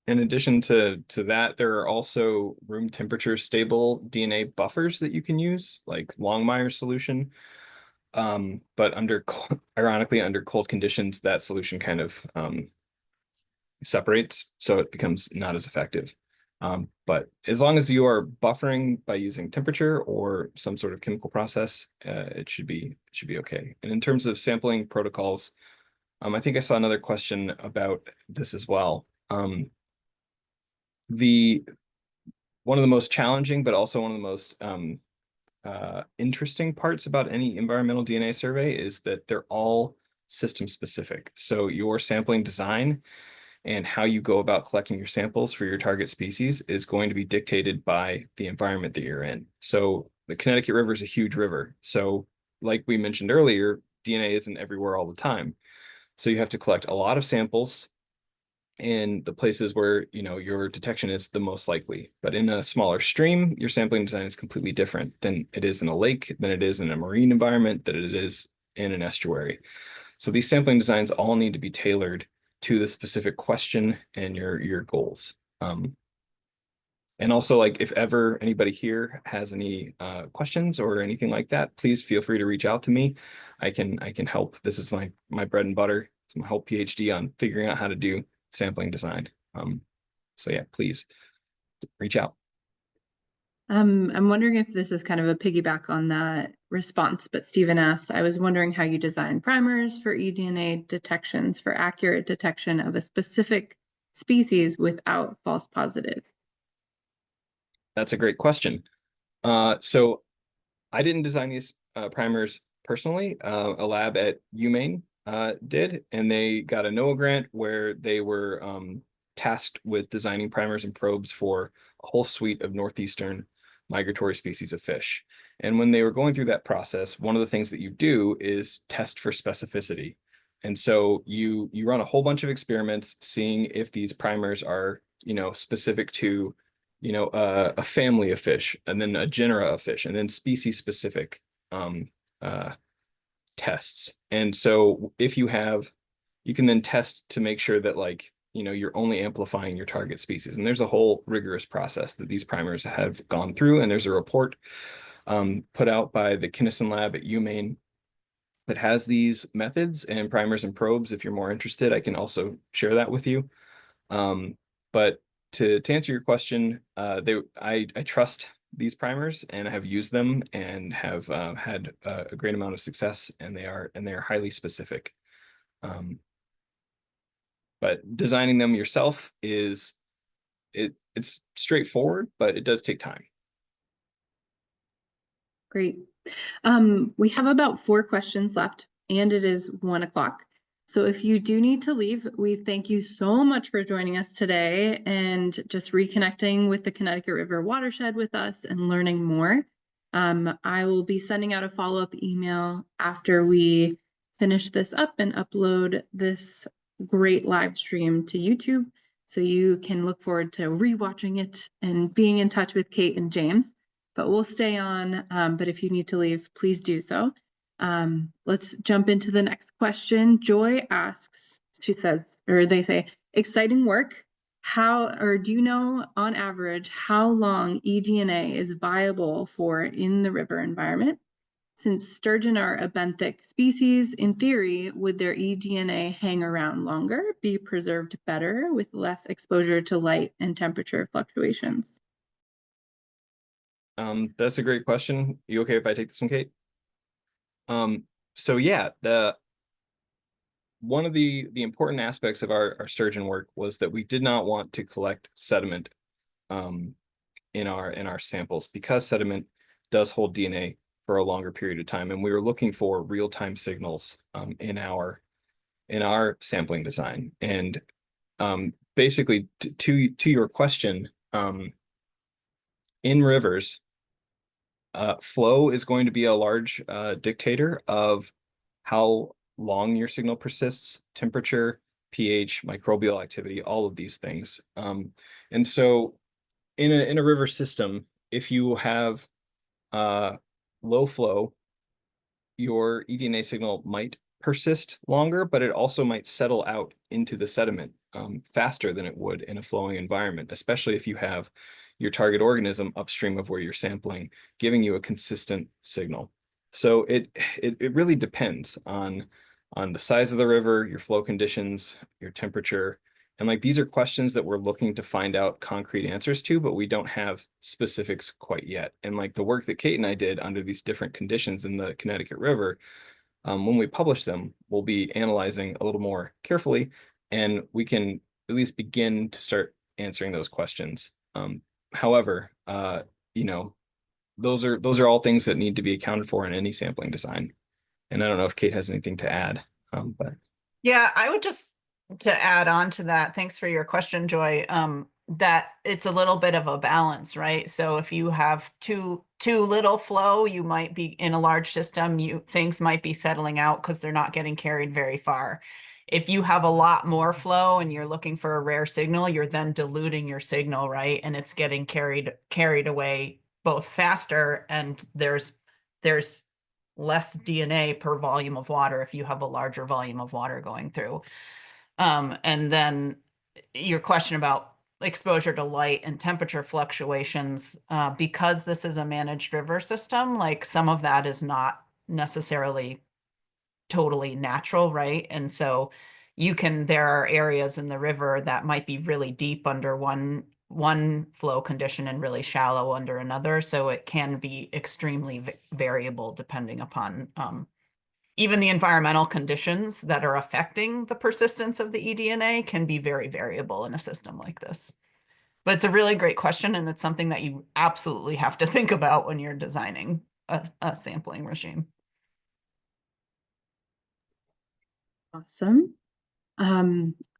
Speaker 3: In addition to that, there are also room temperature stable DNA buffers that you can use, like Longmire solution. But ironically, under cold conditions, that solution kind of separates, so it becomes not as effective. But as long as you are buffering by using temperature or some sort of chemical process, it should be okay. And in terms of sampling protocols, I think I saw another question about this as well. One of the most challenging, but also one of the most interesting parts about any environmental DNA survey is that they're all system specific. So your sampling design and how you go about collecting your samples for your target species is going to be dictated by the environment that you're in. So the Connecticut River is a huge river. So like we mentioned earlier, DNA isn't everywhere all the time. So you have to collect a lot of samples in the places where your detection is the most likely. But in a smaller stream, your sampling design is completely different than it is in a lake, than it is in a marine environment, that it is in an estuary. So these sampling designs all need to be tailored to the specific question and your goals. And also, like, if ever anybody here has any questions or anything like that, please feel free to reach out to me. I can help. This is my bread and butter. It's my whole PhD on figuring out how to do sampling design. So yeah, please reach out.
Speaker 1: I'm wondering if this is kind of a piggyback on that response, but Stephen asked, I was wondering how you design primers for eDNA detections for accurate detection of a specific species without false positives.
Speaker 3: That's a great question. So I didn't design these primers personally. A lab at UMaine did, and they got a NOAA grant where they were tasked with designing primers and probes for a whole suite of northeastern migratory species of fish. And when they were going through that process, one of the things that you do is test for specificity. And so you run a whole bunch of experiments seeing if these primers are, specific to, a family of fish, and then a genera of fish, and then species specific tests. And so if you can then test to make sure that you're only amplifying your target species. And there's a whole rigorous process that these primers have gone through. And there's a report put out by the Kinnison lab at UMaine that has these methods and primers and probes. If you're more interested, I can also share that with you. But to answer your question, I trust these primers and I have used them and have had a great amount of success, and they are highly specific. But designing them yourself it's straightforward, but it does take time.
Speaker 1: Great. We have about 4 questions left, and it is 1 o'clock. So if you do need to leave, we thank you so much for joining us today and just reconnecting with the Connecticut River watershed with us and learning more. I will be sending out a follow-up email after we finish this up and upload this great live stream to YouTube. So you can look forward to rewatching it and being in touch with Kate and James. But we'll stay on. But if you need to leave, please do so. Let's jump into the next question. Joy asks, they say, exciting work. Do you know on average how long eDNA is viable for in the river environment? Since sturgeon are a benthic species, in theory, would their eDNA hang around longer, be preserved better with less exposure to light and temperature fluctuations?
Speaker 3: That's a great question. You okay if I take this one, Kate? So yeah, one of the important aspects of our sturgeon work was that we did not want to collect sediment in our samples, because sediment does hold DNA for a longer period of time, and we were looking for real-time signals in our sampling design. And basically, to your question, in rivers, flow is going to be a large dictator of how long your signal persists, temperature, pH, microbial activity, all of these things. And so in a river system, if you have low flow, your eDNA signal might persist longer, but it also might settle out into the sediment faster than it would in a flowing environment, especially if you have your target organism upstream of where you're sampling, giving you a consistent signal. So it really depends on the size of the river, your flow conditions, your temperature. And like, these are questions that we're looking to find out concrete answers to, but we don't have specifics quite yet. And like the work that Kate and I did under these different conditions in the Connecticut River, when we publish them, we'll be analyzing a little more carefully, and we can at least begin to start answering those questions. However, you know, those are all things that need to be accounted for in any sampling design. And I don't know if Kate has anything to add, but
Speaker 2: Yeah, I would just, to add on to that, thanks for your question, Joy, that it's a little bit of a balance, right? So if you have too little flow, you might be in a large system, things might be settling out because they're not getting carried very far. If you have a lot more flow and you're looking for a rare signal, you're then diluting your signal, right? And it's getting carried away both faster, and there's less DNA per volume of water if you have a larger volume of water going through. And then your question about exposure to light and temperature fluctuations, because this is a managed river system, like some of that is not necessarily totally natural, right? And so there are areas in the river that might be really deep under one flow condition and really shallow under another. So it can be extremely variable depending upon even the environmental conditions that are affecting the persistence of the eDNA can be very variable in a system like this. But it's a really great question, and it's something that you absolutely have to think about when you're designing a sampling regime.
Speaker 1: Awesome.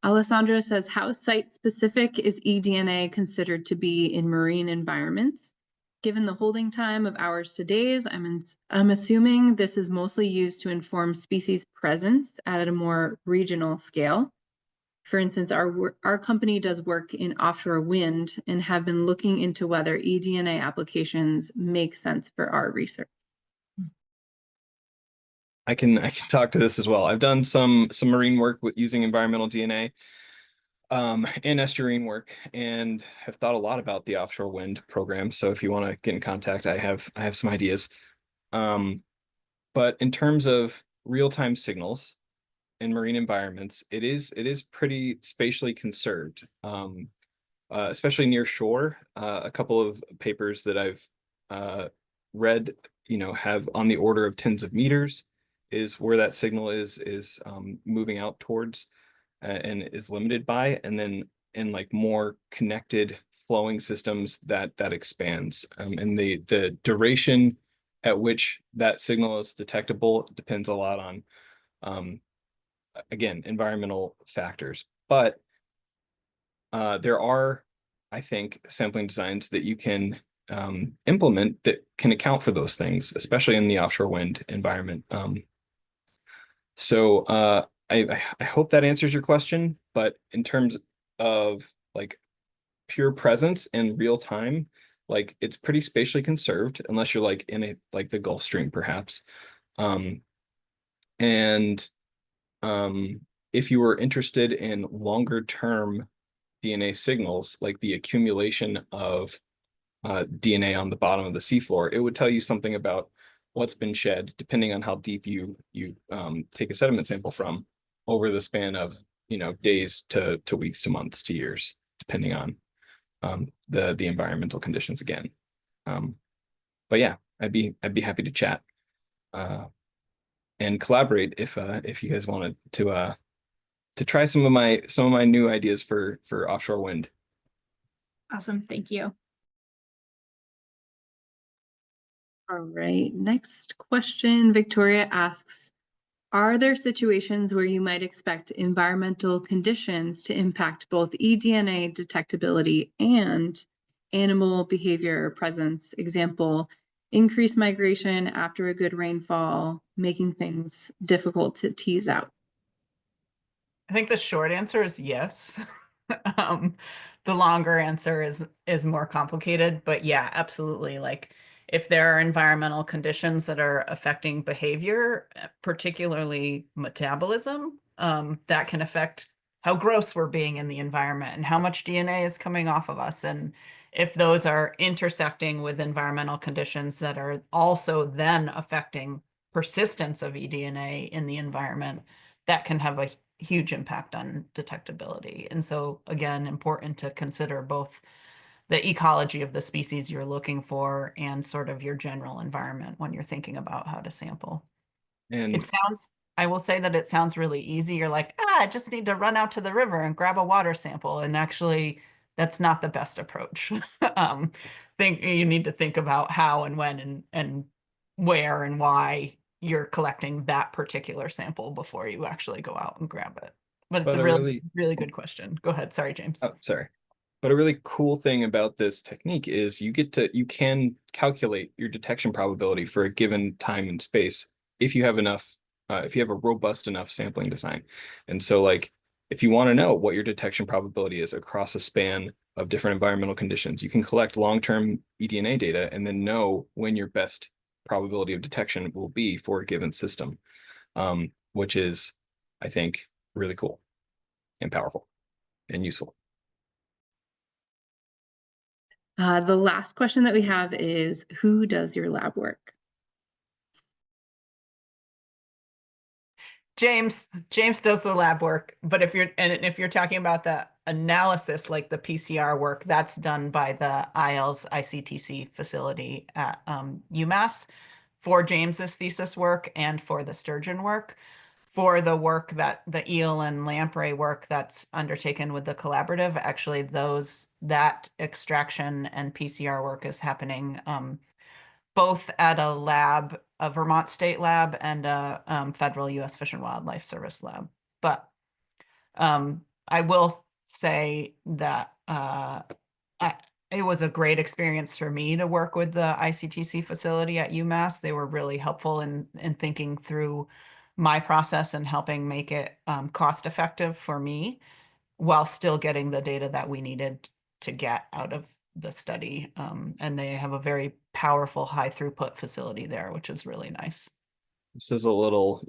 Speaker 1: Alessandra says, how site-specific is eDNA considered to be in marine environments? Given the holding time of hours to days, I'm assuming this is mostly used to inform species presence at a more regional scale. For instance, our company does work in offshore wind and have been looking into whether eDNA applications make sense for our research.
Speaker 3: I can talk to this as well. I've done some marine work with using environmental DNA and estuarine work, and have thought a lot about the offshore wind program. So if you want to get in contact, I have some ideas. But in terms of real-time signals in marine environments, it is pretty spatially conserved, especially near shore. A couple of papers that I've read, have on the order of tens of meters is where that signal is moving out towards, and is limited by. And then in like more connected flowing systems, that expands, and the duration at which that signal is detectable depends a lot on again, environmental factors. But there are, I think, sampling designs that you can implement that can account for those things, especially in the offshore wind environment. So I hope that answers your question. But in terms of like pure presence in real time, like it's pretty spatially conserved, unless you're like in like the Gulf Stream, perhaps. And if you were interested in longer term DNA signals, like the accumulation of DNA on the bottom of the seafloor, it would tell you something about what's been shed, depending on how deep you take a sediment sample from, over the span of days to weeks to months to years, depending on the environmental conditions again. But yeah, I'd be happy to chat and collaborate if you guys wanted to try some of my new ideas for offshore wind.
Speaker 1: Awesome. Thank you. All right. Next question. Victoria asks, are there situations where you might expect environmental conditions to impact both eDNA detectability and animal behavior or presence? Example, increased migration after a good rainfall, making things difficult to tease out.
Speaker 2: I think the short answer is yes. The longer answer is more complicated, but yeah, absolutely. Like if there are environmental conditions that are affecting behavior, particularly metabolism, that can affect how gross we're being in the environment and how much DNA is coming off of us. And if those are intersecting with environmental conditions that are also then affecting persistence of eDNA in the environment, that can have a huge impact on detectability. And so again, important to consider both the ecology of the species you're looking for and sort of your general environment when you're thinking about how to sample.
Speaker 3: And
Speaker 2: I will say that it sounds really easy. You're like, I just need to run out to the river and grab a water sample. And actually, that's not the best approach. You need to think about how and when and where and why you're collecting that particular sample before you actually go out and grab it. But it's a really, really good question. Go ahead. Sorry, James.
Speaker 3: Oh, sorry. But a really cool thing about this technique is you can calculate your detection probability for a given time and space if you have a robust enough sampling design. And so like, if you want to know what your detection probability is across a span of different environmental conditions, you can collect long-term eDNA data and then know when your best probability of detection will be for a given system, which is, I think, really cool and powerful and useful.
Speaker 1: The last question that we have is, who does your lab work?
Speaker 2: James does the lab work, but if you're talking about the analysis, like the PCR work, that's done by the IELTS ICTC facility at UMass for James's thesis work and for the sturgeon work. For the work that the eel and lamprey work that's undertaken with the collaborative, actually that extraction and PCR work is happening both at a lab, a Vermont state lab, and a federal U.S. Fish and Wildlife Service lab. But I will say that it was a great experience for me to work with the ICTC facility at UMass. They were really helpful in thinking through my process and helping make it cost effective for me while still getting the data that we needed to get out of the study. And they have a very powerful high throughput facility there, which is really nice.
Speaker 3: This is a little,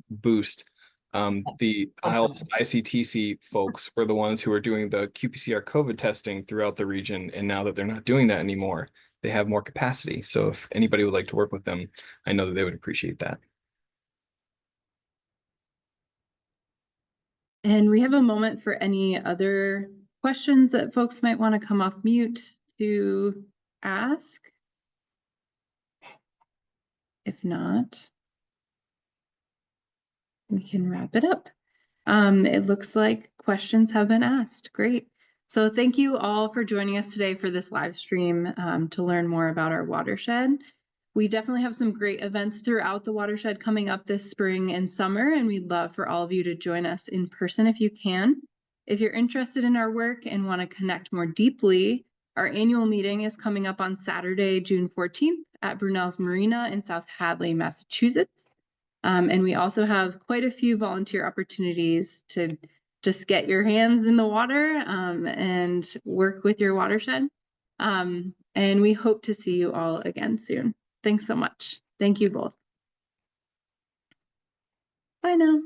Speaker 3: boost. The IELTS ICTC folks were the ones who were doing the qPCR COVID testing throughout the region. And now that they're not doing that anymore, they have more capacity. So if anybody would like to work with them, I know that they would appreciate that.
Speaker 1: And we have a moment for any other questions that folks might want to come off mute to ask. If not, we can wrap it up. It looks like questions have been asked. Great. So thank you all for joining us today for this live stream to learn more about our watershed. We definitely have some great events throughout the watershed coming up this spring and summer, and we'd love for all of you to join us in person if you can. If you're interested in our work and want to connect more deeply, our annual meeting is coming up on Saturday, June 14th at Brunel's Marina in South Hadley, Massachusetts. And we also have quite a few volunteer opportunities to just get your hands in the water and work with your watershed. And we hope to see you all again soon. Thanks so much. Thank you both. Bye now.